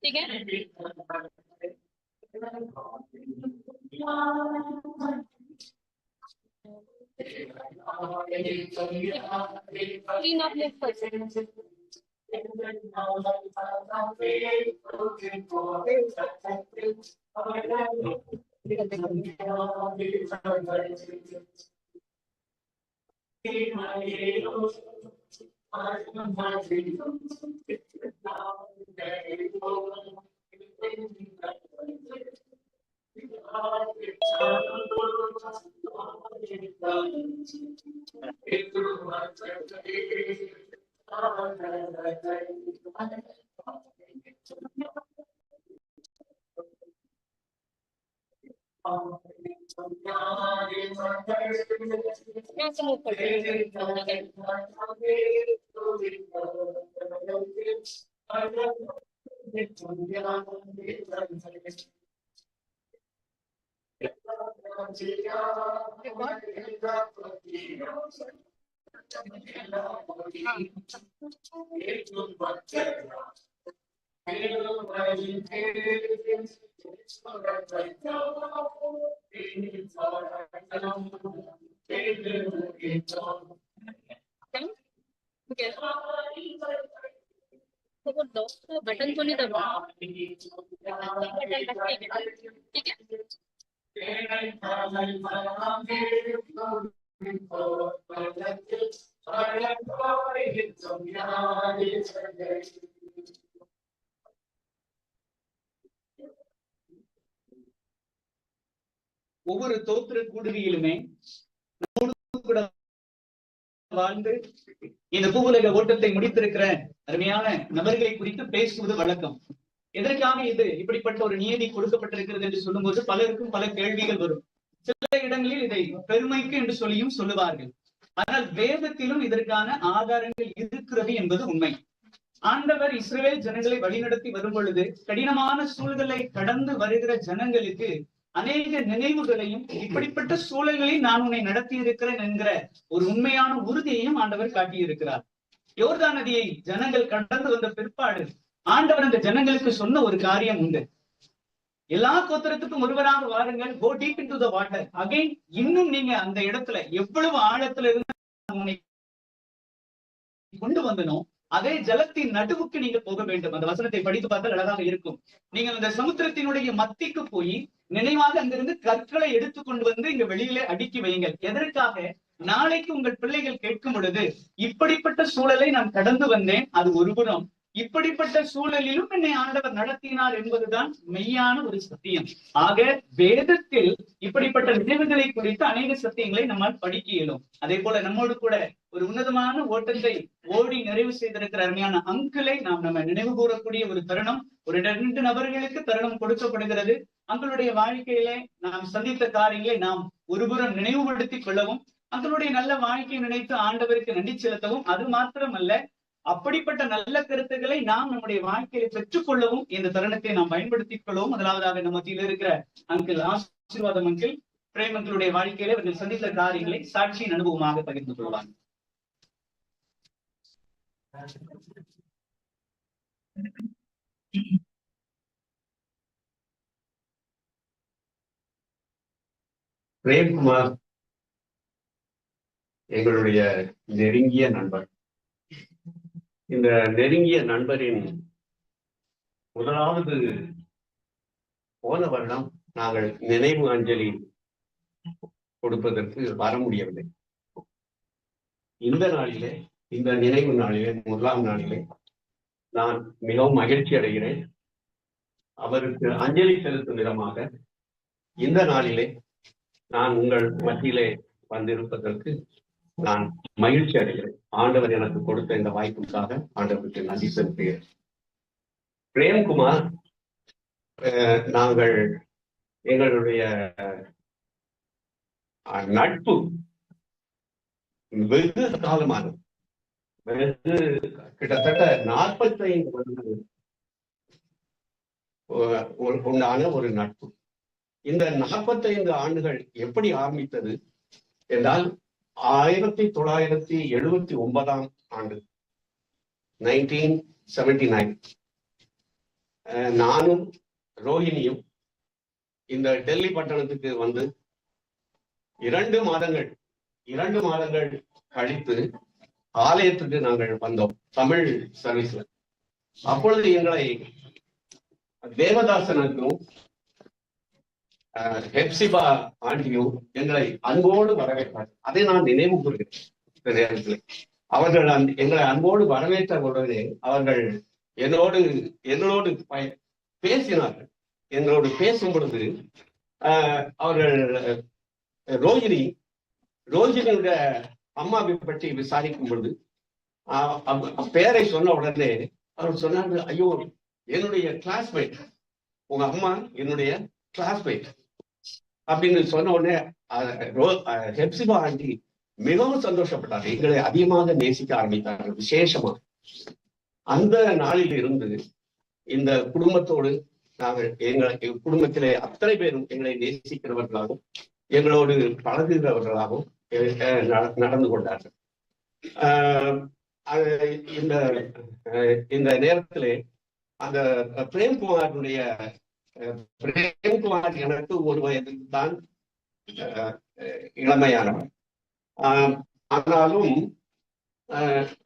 ठीक है। Clean up left button को नहीं दबा ठीक है। ஒவ்வொரு தோத்திர கூடுகையிலுமே வாழ்ந்து இந்த பூவுலக ஓட்டத்தை முடித்திருக்கிற அருமையான நபர்களை குறித்து பேசுவது வழக்கம். எதற்காக இது இப்படிப்பட்ட ஒரு நியதி கொடுக்கப்பட்டிருக்கிறது என்று சொல்லும்போது பலருக்கும் பல கேள்விகள் வரும். சில இடங்களில் இதை பெருமைக்கு என்று சொல்லியும் சொல்லுவார்கள். ஆனால் வேதத்திலும் இதற்கான ஆதாரங்கள் இருக்கிறது என்பது உண்மை. ஆண்டவர் இஸ்ரவேல் ஜனங்களை வழிநடத்தி வரும் பொழுது கடினமான சூழல்களை கடந்து வருகிற ஜனங்களுக்கு அநேக நினைவுகளையும் இப்படிப்பட்ட சூழல்களில் நான் உன்னை நடத்தி இருக்கிறேன் என்கிற ஒரு உண்மையான உறுதியையும் ஆண்டவர் காட்டியிருக்கிறார். யோர்தான் நதியை ஜனங்கள் கடந்து வந்த பிற்பாடு ஆண்டவர் அந்த ஜனங்களுக்கு சொன்ன ஒரு காரியம் உண்டு. எல்லா கோத்திரத்துக்கும் ஒருவராக வாருங்கள், go deep into the water. Again இன்னும் நீங்க அந்த இடத்துல எவ்வளவு ஆழத்துல இருந்து உன்னை கொண்டு வந்தனோ அதே ஜலத்தின் நடுவுக்கு நீங்க போக வேண்டும். அந்த வசனத்தை படித்து பார்த்தால் அழகாக இருக்கும். நீங்க அந்த சமுத்திரத்தினுடைய மத்திக்கு போய் நினைவாக அங்கிருந்து கற்களை எடுத்துக்கொண்டு வந்து இங்க வெளியிலே அடுக்கி வையுங்கள். எதற்காக? நாளைக்கு உங்கள் பிள்ளைகள் கேட்கும் பொழுது இப்படிப்பட்ட சூழலை நான் கடந்து வந்தேன், அது ஒருபுறம், இப்படிப்பட்ட சூழலிலும் என்னை ஆண்டவர் நடத்தினார் என்பதுதான் மெய்யான ஒரு சத்தியம். ஆக வேதத்தில் இப்படிப்பட்ட நினைவுகளை குறித்து அநேக சத்தியங்களை நம்மால் படிக்க இயலும். அதே போல நம்மோடு கூட ஒரு உன்னதமான ஓட்டத்தை ஓடி நிறைவு செய்திருக்கிற அருமையான அங்கிளை நம்ம நினைவு கூறக்கூடிய ஒரு தருணம். ஒரு 2 நபர்களுக்கு தருணம் கொடுக்கப்படுகிறது. அங்களுடைய வாழ்க்கையிலே நாம் சந்தித்த காரியங்களை நாம் ஒருபுறம் நினைவுபடுத்திக் கொள்ளவும், அங்களுடைய நல்ல வாழ்க்கையை நினைத்து ஆண்டவருக்கு நன்றி செலுத்தவும், அது மாத்திரமல்ல அப்படிப்பட்ட நல்ல கருத்துக்களை நாம் நம்முடைய வாழ்க்கையில பெற்றுக் கொள்ளவும் இந்த தருணத்தை நாம் பயன்படுத்திக் கொள்ளவும் முதலாவதாக நம்ம மத்தியில் இருக்கிற அங்கிள் ஆசீர்வாதம் அங்கிள் பிரேம் அங்கிளுடைய வாழ்க்கையில அவர்கள் சந்தித்த காரியங்களை சாட்சியின் அனுபவமாக பகிர்ந்து கொள்வாங்க. பிரேம்குமார் எங்களுடைய நெருங்கிய நண்பர். இந்த நெருங்கிய நண்பரின் முதலாவது போன வருடம் நாங்கள் நினைவு அஞ்சலி கொடுப்பதற்கு வர முடியவில்லை. இந்த நாளிலே, இந்த நினைவு நாளிலே, முதலாம் நாளிலே நான் மிகவும் மகிழ்ச்சி அடைகிறேன். அவருக்கு அஞ்சலி செலுத்தும் விதமாக இந்த நாளிலே நான் உங்கள் மத்தியிலே வந்திருப்பதற்கு நான் மகிழ்ச்சி அடைகிறேன். ஆண்டவர் எனக்கு கொடுத்த இந்த வாய்ப்புக்காக ஆண்டவருக்கு நன்றி செலுத்துகிறேன். பிரேம்குமார், நாங்கள் எங்களுடைய நட்பு வெகு காலமானது. வெகு கிட்டத்தட்ட 45 வருடங்கள் உண்டான ஒரு நட்பு. இந்த 45 ஆண்டுகள் எப்படி ஆரம்பித்தது என்றால் 1979 ஆண்டு 1979 நானும் ரோஹிணியும் இந்த டெல்லி பட்டணத்துக்கு வந்து 2 மாதங்கள் கழித்து ஆலயத்துக்கு நாங்கள் வந்தோம், தமிழ் சர்வீஸ்ல. அப்பொழுது எங்களை தேவதாசனுக்கும் ஹெப்சிபா ஆண்டியும் எங்களை அன்போடு வரவேற்றார். அதை நான் நினைவு கூறுகிறேன். இந்த நேரத்தில் அவர்கள் எங்களை அன்போடு வரவேற்ற உடனே அவர்கள் என்னோடு பேசினார்கள். எங்களோடு பேசும் பொழுது அவர்கள் ரோஹிணியுடைய அம்மாவை பற்றி விசாரிக்கும் பொழுது பேரை சொன்ன உடனே அவர் சொன்னார்கள், ஐயோ என்னுடைய கிளாஸ்மேட், உங்க அம்மா என்னுடைய கிளாஸ்மேட் அப்படின்னு சொன்ன உடனே ஹெப்சிபா ஆண்டி மிகவும் சந்தோஷப்பட்டார். எங்களை அதிகமாக நேசிக்க ஆரம்பித்தார்கள். விசேஷமா அந்த நாளில் இருந்து இந்த குடும்பத்தோடு நாங்கள் குடும்பத்திலே அத்தனை பேரும் எங்களை நேசிக்கிறவர்களாகவும் எங்களோடு பழகுகிறவர்களாகவும் நடந்து கொண்டார்கள். இந்த நேரத்திலே அந்த பிரேம்குமார் எனக்கு 1 வயதுக்கு தான் இளமையானவர். ஆனாலும்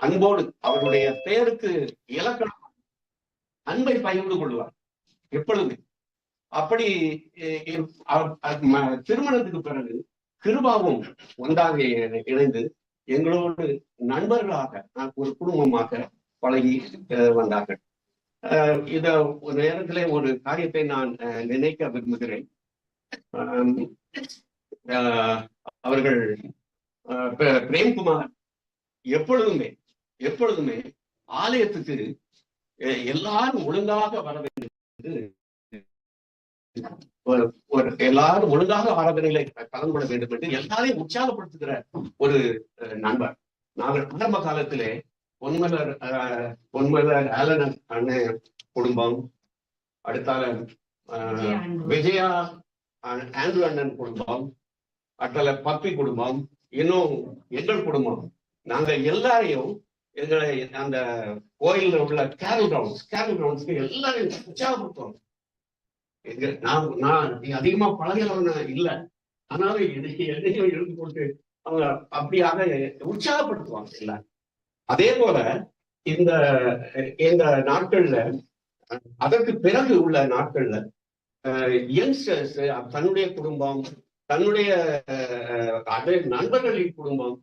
அன்போடு அவருடைய பெயருக்கு இலக்கணம் அன்பை பகிர்ந்து கொள்வார் எப்பொழுது. அப்படி திருமணத்துக்கு பிறகு கிருபாவும் ஒன்றாக இணைந்து எங்களோடு நண்பர்களாக ஒரு குடும்பமாக பழகி வந்தார்கள். இத ஒரு நேரத்திலே ஒரு காரியத்தை நான் நினைக்க விரும்புகிறேன். அவர்கள் பிரேம்குமார் எப்பொழுதுமே ஆலயத்துக்கு எல்லாரும் ஒழுங்காக வர வேண்டும் என்று எல்லாரும் ஒழுங்காக ஆராதனைகளை கலந்து கொள்ள வேண்டும் என்று எல்லாரையும் உற்சாகப்படுத்துகிற ஒரு நண்பர். நாங்கள் ஆரம்ப காலத்திலே பொன்மலர் ஆலன் அண்ணன் குடும்பம், அடுத்தால விஜயா ஆண்ட்ரூ அண்ணன் குடும்பம், அடுத்தால பப்பி குடும்பம், இன்னும் எங்கள் குடும்பம், நாங்க எல்லாரையும் எங்களை அந்த கோயில்ல உள்ள கேரல் கிரவுண்ட்ஸ்க்கு எல்லாரையும் உற்சாகப்படுத்துவோம். நான் அதிகமா பழகிறவன இல்லை, ஆனாலும் எதையும் எழுந்து போட்டு அவங்க அப்படியாக உற்சாகப்படுத்துவாங்க இல்ல. அதே போல இந்த நாட்கள்ல, அதற்கு பிறகு உள்ள நாட்கள்ல யங்ஸ்டர்ஸ் தன்னுடைய குடும்பம், தன்னுடைய நண்பர்களின் குடும்பம்,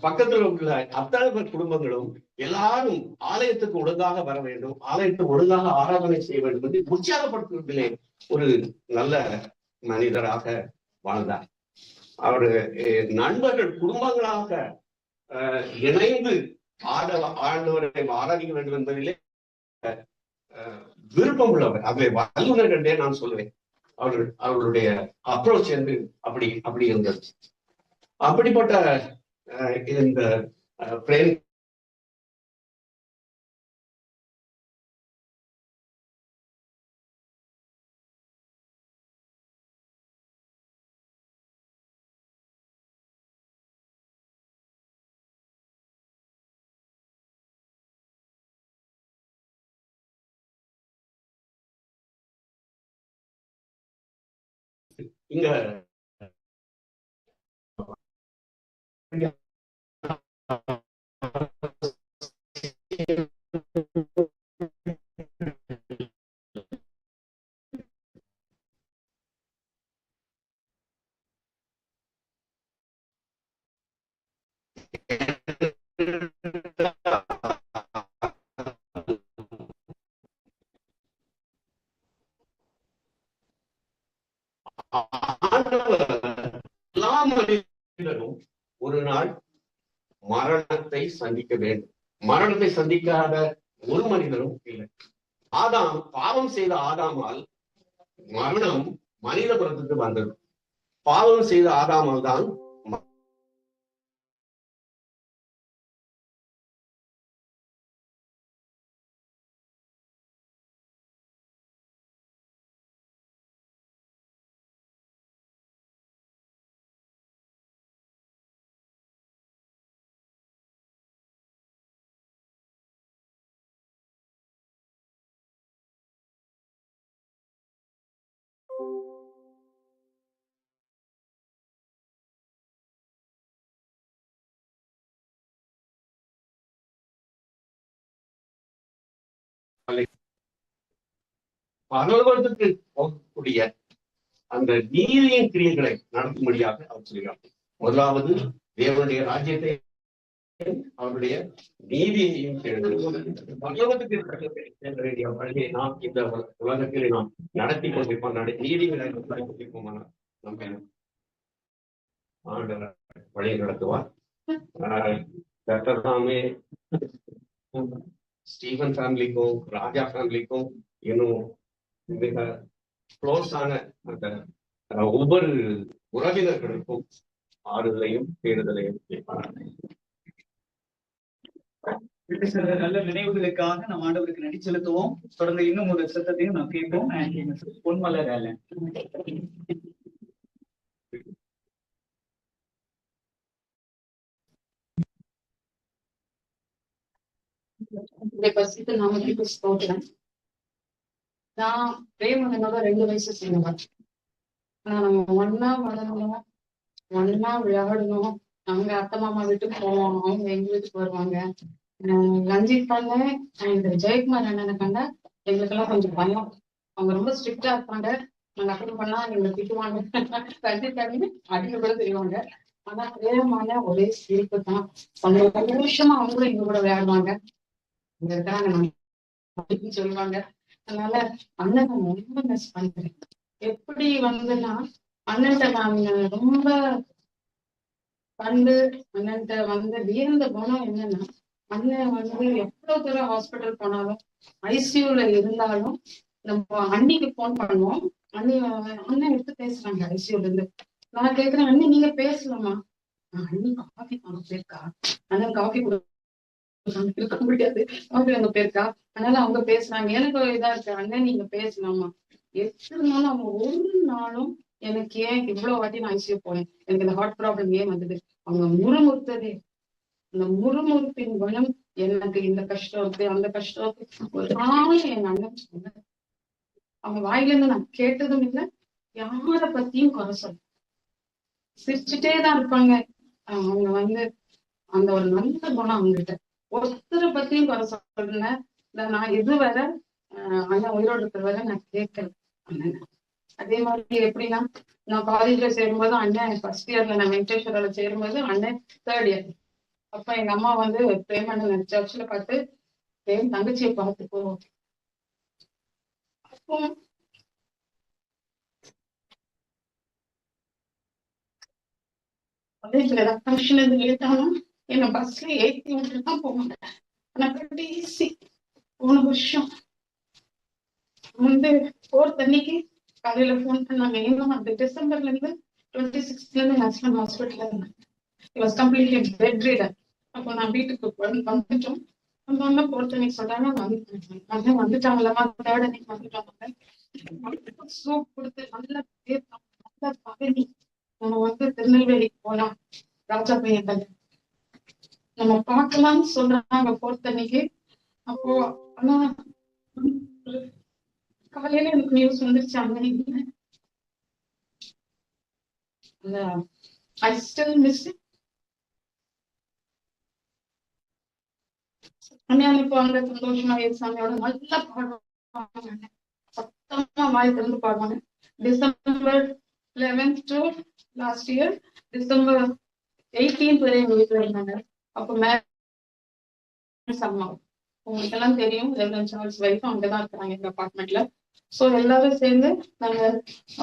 பக்கத்தில் உள்ள அத்தனை குடும்பங்களும் எல்லாரும் ஆலயத்துக்கு ஒழுங்காக வர வேண்டும், ஆலயத்துக்கு ஒழுங்காக ஆராதனை செய்ய வேண்டும் என்று உற்சாகப்படுத்துவதிலே ஒரு நல்ல மனிதராக வாழ்ந்தார். அவர் நண்பர்கள் குடும்பங்களாக இணைந்து ஆண்டவரை ஆராதிக்க வேண்டும் என்பதிலே விருப்பம் உள்ளவர், அதிலே வல்லுநர் என்றே நான் சொல்லுவேன். அவர்களுடைய அப்ரோச் என்று அப்படி இருந்தது. அப்படிப்பட்ட இந்த பிரேம் இங்க எல்லா மனிதரும் ஒரு நாள் மரணத்தை சந்திக்க வேண்டும். மரணத்தை சந்திக்காத ஒரு மனிதரும் இல்லை. பாவம் செய்த ஆதாமால் மரணம் மனித குலத்துக்கு வந்தது. பாவம் செய்த ஆதாமல் தான் பரலோகத்துக்கு போகக்கூடிய அந்த நீதியின் கிரியைகளை நடத்தும்படியாக அவர் சொல்கிறார். முதலாவது தேவனுடைய ராஜ்யத்தை, அவருடைய நீதியையும் பரலோகத்துக்கு வேண்டிய வழியை நாம் இந்த உலகத்தில் நாம் நடத்தி கொண்டிருப்போம். நீதிகளை கொண்டிருப்போமானால் நம்ம ஆண்டவர் வழி நடத்துவார். கர்த்தர்தாமே ஸ்டீவன் ஃபேமிலிக்கும் ராஜா ஃபேமிலிக்கும் இன்னும் மிக க்ளோஸான அந்த ஒவ்வொரு உறவினர்களுக்கும் ஆறுதலையும் தேடுதலையும் நல்ல நினைவுகளுக்காக நாம் ஆண்டவருக்கு நன்றி செலுத்துவோம். தொடர்ந்து இன்னும் ஒரு சத்தத்தையும் நாம் கேட்போம். பொன்மலர் ஆலன். நாமத்துக்கு ஸ்தோத்திரம். நான் பிரேமனோட 2 வயசு சின்னவன். ஆனா நம்ம ஒன்னா வளரணும், ஒன்னா விளையாடணும். அவங்க அத்தை மாமா வீட்டுக்கு போவோம், அவங்க எங்க வீட்டுக்கு வருவாங்க. ரஞ்சித் பண்ண அண்ட் ஜெயக்குமார் அண்ணனை கண்டா எங்களுக்கெல்லாம் கொஞ்சம் பயம். அவங்க ரொம்ப ஸ்ட்ரிக்டா இருப்பாங்க. நாங்க அப்படி பண்ணா எங்களை திட்டுவாங்க. ரஞ்சித் அண்ணன் அடிக்க கூட தெரியுவாங்க. ஆனா பிரேமான ஒரே சிரிப்பு தான். சந்தோஷமா அவங்களும் எங்க கூட விளையாடுவாங்க. இங்க இருக்கிறாங்க சொல்லுவாங்க. அதனால அண்ணனை ரொம்ப மிஸ் பண்றேன். எப்படி வந்துன்னா அண்ணன்ட்ட நான் ரொம்ப கண்டு அண்ணன்ட்ட வியந்த குணம் என்னன்னா, அண்ணன் எவ்வளவு தூரம் ஹாஸ்பிட்டல் போனாலும் ஐசியூல இருந்தாலும் நம்ம அண்ணிக்கு போன் பண்ணுவோம். அண்ணன் எடுத்து பேசுறாங்க ஐசியூல இருந்து. நான் கேக்குறேன், அண்ணி நீங்க பேசலாமா? அண்ணி காஃபி வாங்க போயிருக்கா, அண்ணன் காஃபி இருக்க முடியாது, அவங்க அங்க போயிருக்கா, அதனால அவங்க பேசுறாங்க. எனக்கு இதா இருக்கு, அண்ணன் நீங்க பேசலாமா? எப்படினாலும் அவங்க ஒரு நாளும் எனக்கு ஏன் இவ்வளவு வாட்டி நான் ஐசியூ போனேன், எனக்கு இந்த ஹார்ட் ப்ராப்ளம் ஏன் வந்தது, அவங்க முறுமுறுத்ததே அந்த முறுமுறுப்பின் குணம். எனக்கு இந்த கஷ்டம் இருக்கு, அந்த கஷ்டம் இருக்கு, ஒரு நாளும் என் அண்ணன் சொன்ன அவங்க வாயில இருந்து நான் கேட்டதும் இல்லை. யார பத்தியும் குறை சொல்ல, சிரிச்சுட்டேதான் இருப்பாங்க. அவங்க அந்த ஒரு நல்ல குணம் அவங்ககிட்ட. ஒருத்தரை பத்தியும் குறை சொல்றேன் நான் இதுவரை அண்ணன் உயிரோடு இருக்கிற வரை நான் கேட்கல அண்ணன். அதே மாதிரி எப்படின்னா, நான் காலேஜ்ல சேரும்போது அண்ணன் ஃபர்ஸ்ட் இயர்ல, நான் வெங்கடேஸ்வரால சேரும்போது அண்ணன் 3rd இயர். அப்ப எங்க அம்மா பிரேமண்ணன் சர்ச்ல பார்த்து பிரேம் தங்கச்சியை பார்த்துக்கோ. அப்போ காலேஜ்ல ஏதாவது ஃபங்க்ஷன் எது லேட்டாலும் என்ன பஸ்ல ஏற்றி விட்டுதான் போவாங்க. ஆனா கடைசி போன வருஷம் 4th அன்னைக்கு காலையில போன் பண்ணாங்க. ஏன்னா அந்த டிசம்பர்ல இருந்து 26th இருந்து ஹஸ்பண்ட் ஹாஸ்பிட்டல்ல இருந்தேன். Completely bedridden. அப்போ நான் வீட்டுக்கு வந்துட்டோம். வந்தோம்னா 4th அன்னைக்கு சொல்றாங்க வந்துட்டாங்களா, 3rd அன்னைக்கு வந்துட்டாங்க. சூப் கொடுத்து நல்லா நல்லா பதவி நம்ம திருநெல்வேலிக்கு போலாம், ராஜா பையன் நம்ம பார்க்கலாம்னு சொல்றாங்க 4th அன்னைக்கு. அப்போ ஆனா காலையில எனக்கு நியூஸ் வந்துருச்சு, அங்க I still miss it. இப்போ அங்க சந்தோஷமா சாமியோட நல்லா பாடுவாங்க, சத்தமா வாய் திறந்து பாடுவாங்க. December 11th to last year December 18th வரை எங்க வீட்டுல இருந்தாங்க. அப்போ அம்மா உங்களுக்கு எல்லாம் தெரியும், ரெவரண்ட் சார்ல்ஸ் வைஃப் அங்கதான் இருக்கிறாங்க எங்க அபார்ட்மெண்ட்ல. சோ எல்லாரும் சேர்ந்து நாங்க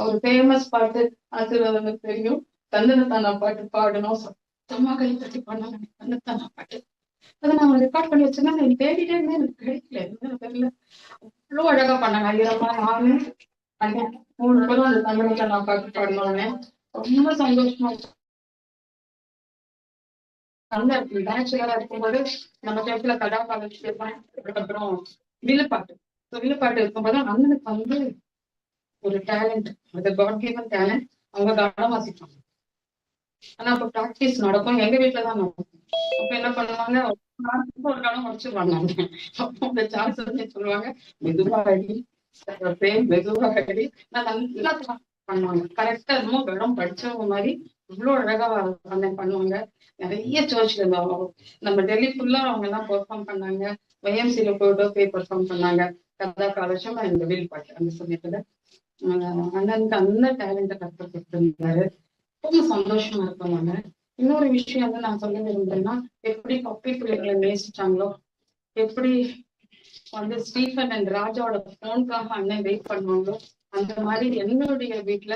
ஒரு ஃபேமஸ் பாட்டு, ஆசீர்வாதம் தெரியும், தந்தனத்தானா பாட்டு பாடணும். சத்தமா கை தட்டி பாடினாங்க தந்தனத்தானா பாட்டு. அதை நான் ரெக்கார்ட் பண்ணி வச்சிருந்தேன். எனக்கு தேடிட்டே இருந்தேன், எனக்கு கிடைக்கல, தெரியல. அவ்வளவு அழகா பண்ணாங்க. ஐயரம்மா நானு அண்ணன் 3 பேரும் அந்த தந்தனத்தானா பாட்டு பாடினோடனே ரொம்ப சந்தோஷமா அந்த பேச்சுலரா இருக்கும்போது நம்ம டைப்ல கதா காலேஜ் கேட்பேன். அதுக்கப்புறம் வில்லுப்பாட்டு. வில்லுப்பாட்டு இருக்கும்போது அண்ணனுக்கு வந்து ஒரு டேலண்ட், அது காட் கிவன் டேலண்ட். அவங்க கடம் வாசிப்பாங்க. ஆனா அப்ப பிராக்டிஸ் நடக்கும், எங்க வீட்டுலதான் நடக்கும். அப்ப என்ன பண்ணுவாங்க, ஒரு கடம் முடிச்சிருவாங்க. அப்போ அந்த சான்ஸ் வந்து சொல்லுவாங்க, மெதுவா அடி மெதுவா அடி. நான் நல்லா பண்ணுவாங்க. கரெக்டா என்னமோ கடம் படிச்சவங்க மாதிரி இவ்வளவு அழகா பண்ணுவாங்க. நிறைய சர்ச்ல நம்ம டெல்லி ஃபுல்லா அவங்க எல்லாம் பெர்ஃபார்ம் பண்ணாங்க. YMCல போய் பெர்ஃபார்ம் பண்ணாங்க. கதா காலேஜும் இந்த வில் பாட்டு அந்த சமயத்துல அண்ணனுக்கு அந்த டேலண்ட கற்றுக் கொடுத்திருந்தாரு. ரொம்ப சந்தோஷமா இருக்கும். நாங்க இன்னொரு விஷயம் வந்து நான் சொல்ல விரும்புறேன்னா, எப்படி பப்பி பிள்ளைகளை நேசிச்சாங்களோ, எப்படி வந்து ஸ்டீஃபன் அண்ட் ராஜாவோட போனுக்காக அண்ணன் வெயிட் பண்ணுவாங்களோ, அந்த மாதிரி என்னுடைய வீட்டுல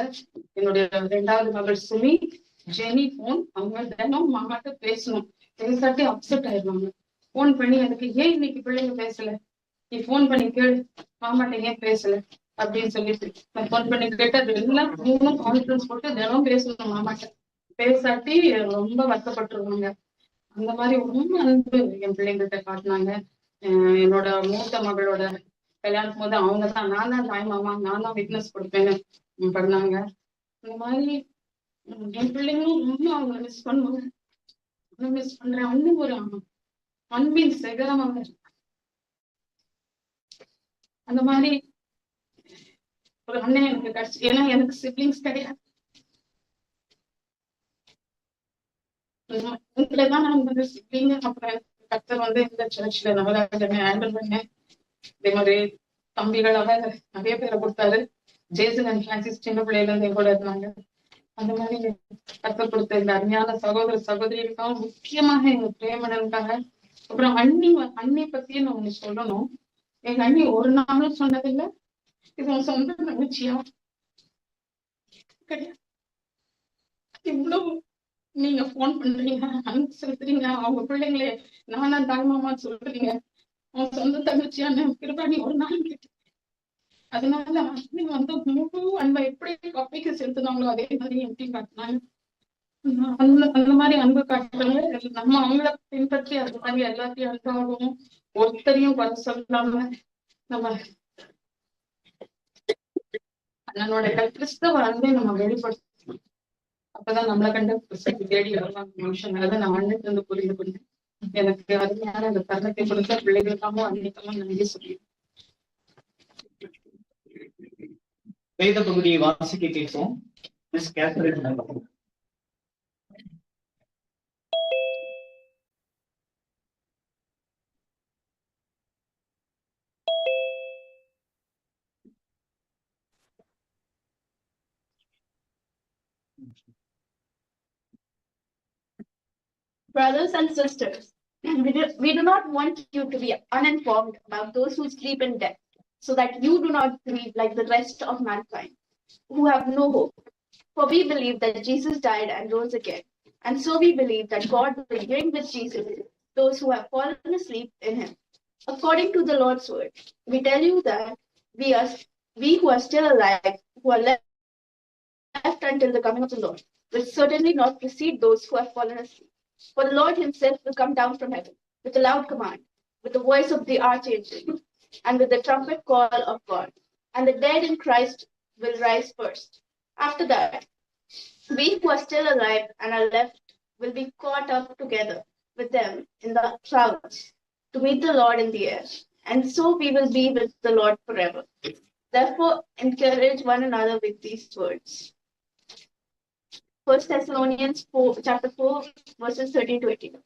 என்னுடைய 2வது மகள் சுமி, ஜெனி போன் அவங்க தினம் மாமாட்ட பேசணும். பேசாட்டி அப்செட் ஆயிடுவாங்க. போன் பண்ணி எனக்கு ஏன் இன்னைக்கு பிள்ளைங்க பேசல, நீ போன் பண்ணி கேளு மாமாட்ட ஏன் பேசல அப்படின்னு சொல்லிட்டு நான் போன் பண்ணி கேட்டு அது எல்லாம் 3 கான்ஃபரன்ஸ் போட்டு தினம் பேசணும் மாமாட்ட. பேசாட்டி ரொம்ப வருத்தப்பட்டுருவாங்க. அந்த மாதிரி ரொம்ப அன்பு என் பிள்ளைங்கள்ட்ட காட்டினாங்க. என்னோட மூத்த மகளோட கல்யாணத்தும் போது அவங்கதான் நான் தான் தாய் மாமா, நான் தான் விட்னஸ் கொடுப்பேன்னு பண்ணாங்க. இந்த மாதிரி என் பிள்ளைங்களும் ரொம்ப அவங்க மிஸ் பண்ணுவாங்க. மிஸ் பண்றேன். அண்ணன் ஒரு அன்பின் சிகரம் அவங்க. அந்த மாதிரி ஒரு அண்ணன் எனக்கு கிடைச்சு. ஏன்னா எனக்கு சிப்ளிங்ஸ் கிடையாது. இதுலதான் நான் வந்து சிப்ளிங் அப்புறம் கர்த்தர் வந்து இந்த சர்ச்ல நல்லா ஹேண்டில் பண்ணேன். இதே மாதிரி தம்பிகளாக நிறைய பேரை கொடுத்தாரு. ஜேசன் அண்ட் பிரான்சிஸ் சின்ன பிள்ளையில இருந்து கூட இருந்தாங்க. அந்த மாதிரி கர்த்தர் கொடுத்த இந்த அருமையான சகோதர சகோதரிகளுக்காக, முக்கியமாக எங்க பிரேமணனுக்காக. அப்புறம் அண்ணி பத்தியே நான் ஒண்ணு சொல்லணும். எங்க அண்ணி ஒரு நாளும் சொன்னதில்லை இது உன் சொந்த தங்கச்சியா கிடையாது. இவ்வளவு நீங்க போன் பண்றீங்க, அன்பு செலுத்துறீங்க, அவங்க பிள்ளைங்களே நானா தாய்மாமான்னு சொல்றீங்க, அவன் சொந்த தங்கச்சியான்னு கிருபாணி ஒரு நாள் கேட்டு. அதனால அண்ணி வந்து முழு அன்பை எப்படி கப்பிக்கு செலுத்தினாங்களோ அதே மாதிரி எப்படி காட்டினாங்க. அந்த மாதிரி அன்பு காட்டுறவங்க நம்ம அவங்கள பின்பற்றி அது மாதிரி எல்லாத்தையும் அன்பாகவும் ஒருத்தரையும் குறை சொல்லாம நம்ம அண்ணனோட கிறிஸ்தவ அன்பை நம்ம வெளிப்படுத்தணும். அப்பதான் நம்மளை கண்டு கிறிஸ்துக்கு தேடி வருவாங்க மனுஷன். அதை நான் அண்ணனுக்கு வந்து புரிந்து கொண்டேன். எனக்கு அருமையான அந்த தருணத்தை கொடுத்த பிள்ளைகளுக்காகவும் அன்னைக்காகவும் நன்றி சொல்லி வேத பகுதியை வாசிக்க கேட்போம். Miss Catherine. Brothers and sisters, we do not want you to be uninformed about those who sleep in death, so that you do not grieve like the rest of mankind, who have no hope. For we believe that Jesus died and rose again, and so we believe that God will bring with Jesus those who have fallen asleep in him. According to the Lord's word, we tell you that we who are still alive, who are left until the coming of the Lord, will certainly not precede those who have fallen asleep. For the Lord himself will come down from heaven with a loud command, with the voice of the archangel, and with the trumpet call of God. And the dead in Christ will rise first. After that, we who are still alive and are left will be caught up together with them in the clouds to meet the Lord in the air. And so we will be with the Lord forever. Therefore, encourage one another with these words. 1 Thessalonians chapter 4, verses 13 to 18.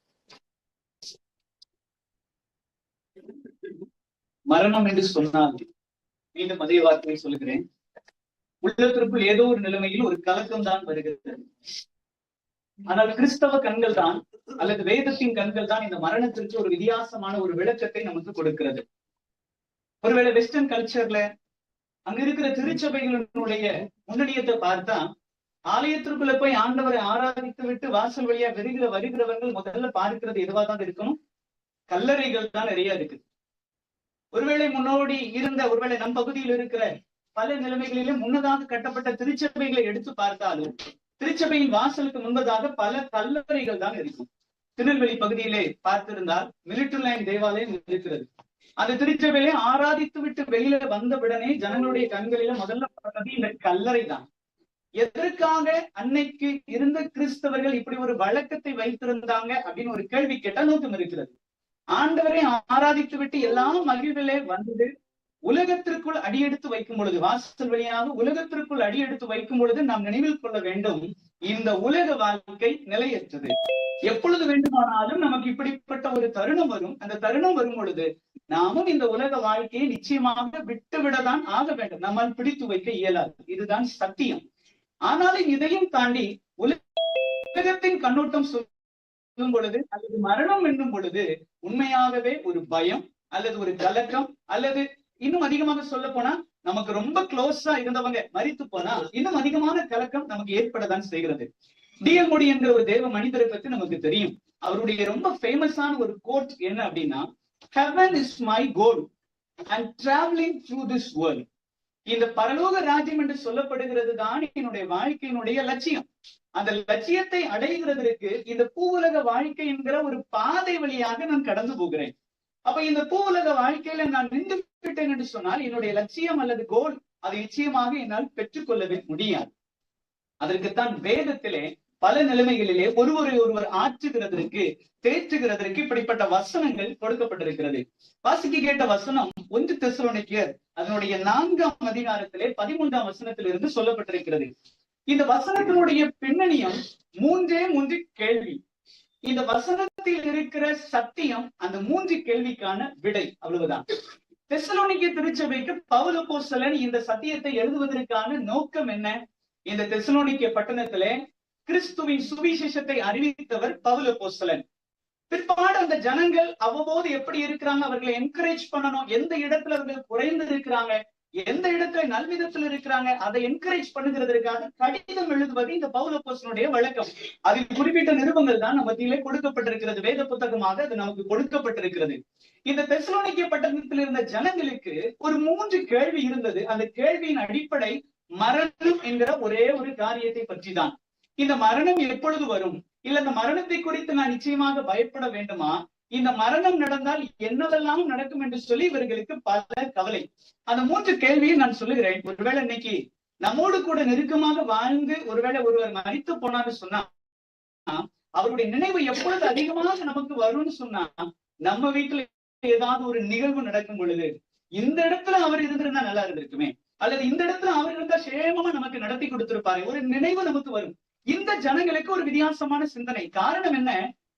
மரணம் என்று சொன்னால் மீண்டும் அதே வார்த்தையை சொல்லுகிறேன். உள்ளத்திற்குள் ஏதோ ஒரு நிலைமையில் ஒரு கலக்கம் தான் வருகிறது. ஆனால் கிறிஸ்தவ கண்கள் தான் அல்லது வேதத்தின் கண்கள் தான் இந்த மரணத்திற்கு ஒரு வித்தியாசமான ஒரு விளக்கத்தை நமக்கு கொடுக்கிறது. ஒருவேளை வெஸ்டர்ன் கல்ச்சர்ல அங்க இருக்கிற திருச்சபைகளினுடைய முன்னணியத்தை பார்த்தா, ஆலயத்திற்குள்ள போய் ஆண்டவரை ஆராதித்து விட்டு வாசல் வழியா வருகிறவர்கள் முதல்ல பார்க்கிறது எதுவா தான் இருக்கணும், கல்லறைகள் தான் நிறைய இருக்கு. ஒருவேளை முன்னோடி இருந்த ஒருவேளை நம் பகுதியில் இருக்கிற பல நிலைமைகளிலும் முன்னதாக கட்டப்பட்ட திருச்சபைகளை எடுத்து பார்த்தாலும் திருச்சபையின் வாசலுக்கு முன்பதாக பல கல்லறைகள் தான் இருக்கும். திருநெல்வேலி பகுதியிலே பார்த்திருந்தால் மிலிட்டரி லைன் தேவாலயம் இருக்கிறது. அந்த திருச்சபையிலே ஆராதித்து விட்டு வெளியில வந்தவுடனே ஜனங்களுடைய கண்களில முதல்ல பார்த்தது இந்த கல்லறை தான். எதற்காக அன்னைக்கு இருந்த கிறிஸ்தவர்கள் இப்படி ஒரு வழக்கத்தை வைத்திருந்தாங்க அப்படின்னு ஒரு கேள்வி கேட்டா நோக்கம் இருக்கிறது. ஆண்டவரை ஆராதித்து விட்டு எல்லாம் மகிழ்விலே வந்து உலகத்திற்குள் அடியெடுத்து வைக்கும் பொழுது, வாசல் வழியாக உலகத்திற்குள் அடியெடுத்து வைக்கும் பொழுது நாம் நினைவில் கொள்ள வேண்டும், இந்த உலக வாழ்க்கை நிலையற்றது. எப்பொழுது வேண்டுமானாலும் நமக்கு இப்படிப்பட்ட ஒரு தருணம் வரும். அந்த தருணம் வரும் பொழுது நாமும் இந்த உலக வாழ்க்கையை நிச்சயமாக விட்டுவிடதான் ஆக வேண்டும். நம்மால் பிடித்து வைக்க இயலாது. இதுதான் சத்தியம். ஆனாலும் இதையும் தாண்டி உலகத்தின் கண்ணோட்டம் சொல்லும் பொழுது அல்லது மரணம் என்னும் பொழுது உண்மையாகவே ஒரு பயம் அல்லது ஒரு கலக்கம், அல்லது இன்னும் அதிகமாக சொல்ல போனா நமக்கு ரொம்ப க்ளோஸா இருந்தவங்க மரித்து போனா இன்னும் அதிகமான கலக்கம் நமக்கு ஏற்படதான் செய்கிறது. D.L. Moody என்கிற ஒரு தேவ மனிதரை பத்தி நமக்கு தெரியும். அவருடைய ரொம்ப ஃபேமஸான ஒரு கோட் என்ன அப்படின்னா, heaven is my goal and traveling through this world. இந்த பரலோக ராஜ்யம் என்று சொல்லப்படுகிறது தான் என்னுடைய வாழ்க்கையினுடைய லட்சியம். அந்த லட்சியத்தை அடைகிறதற்கு இந்த பூவுலக வாழ்க்கை என்கிற ஒரு பாதை வழியாக நான் கடந்து போகிறேன். அப்ப இந்த பூவுலக வாழ்க்கையில நான் நின்று விட்டேன் என்று சொன்னால் என்னுடைய லட்சியம் அல்லது கோல் அதை நிச்சயமாக என்னால் பெற்றுக்கொள்ளவே முடியாது. அதற்குத்தான் வேதத்திலே பல நிலைமைகளிலே ஒருவர் ஆற்றுகிறதற்கு, தேற்றுகிறதற்கு இப்படிப்பட்ட வசனங்கள் கொடுக்கப்பட்டிருக்கிறது. வாசிக்க கேட்ட வசனம் 1 தெசலோனிக்கேயர் அதனுடைய 4ஆம் அதிகாரத்திலே 13ஆம் வசனத்திலிருந்து சொல்லப்பட்டிருக்கிறது. இந்த வசனத்தினுடைய பின்னணியம் 3 கேள்வி. இந்த வசனத்தில் இருக்கிற சத்தியம் அந்த 3 கேள்விக்கான விடை, அவ்வளவுதான். தெசலோனிக்கே திருச்சபைக்கு பவுல் அப்போஸ்தலன் இந்த சத்தியத்தை எழுதுவதற்கான நோக்கம் என்ன? இந்த தெசலோனிக்கே பட்டணத்திலே கிறிஸ்துவின் சுவிசேஷத்தை அறிவித்தவர் பவுல் அப்போஸ்தலன். பிற்பாடு அந்த ஜனங்கள் அவ்வப்போது எப்படி இருக்கிறாங்க, அவர்களை என்கரேஜ் பண்ணணும். எந்த இடத்துல அவர்கள் குறைந்து இருக்கிறாங்க, எந்த இடத்துல நல்விதத்தில் இருக்கிறாங்க, அதை என்கரேஜ் பண்ணுகிறதற்காக கடிதம் எழுதுவது இந்த பவுல் அப்போஸ்தலனுடைய வழக்கம். அதில் குறிப்பிட்ட நிருபங்கள் தான் மத்தியிலே கொடுக்கப்பட்டிருக்கிறது. வேத புத்தகமாக அது நமக்கு கொடுக்கப்பட்டிருக்கிறது. இந்த தெசலோனிக்கே பட்டணத்தில் இருந்த ஜனங்களுக்கு ஒரு 3 கேள்வி இருந்தது. அந்த கேள்வியின் அடிப்படை மரணம் என்கிற ஒரே ஒரு காரியத்தை பற்றி தான். இந்த மரணம் எப்பொழுது வரும், இல்ல இந்த மரணத்தை குறித்து நான் நிச்சயமாக பயப்பட வேண்டுமா, இந்த மரணம் நடந்தால் என்னவெல்லாம் நடக்கும் என்று சொல்லி இவர்களுக்கு பல கவலை. அந்த 3 கேள்வியை நான் சொல்லுகிறேன். ஒருவேளை இன்னைக்கு நம்மோடு கூட நெருக்கமாக வாழ்ந்து ஒருவேளை ஒருவர் மரித்து போனான்னு சொன்னா அவருடைய நினைவு எப்பொழுது அதிகமாக நமக்கு வரும்னு சொன்னா, நம்ம வீட்டுல ஏதாவது ஒரு நிகழ்வு நடக்கும் பொழுது இந்த இடத்துல அவர் இருந்திருந்தா நல்லா இருந்திருக்குமே, அல்லது இந்த இடத்துல அவர் இருந்தா சேமமா நமக்கு நடத்தி கொடுத்திருப்பாரு, ஒரு நினைவு நமக்கு வரும். இந்த ஜனங்களுக்கு ஒரு வித்தியாசமான சிந்தனை. காரணம் என்ன?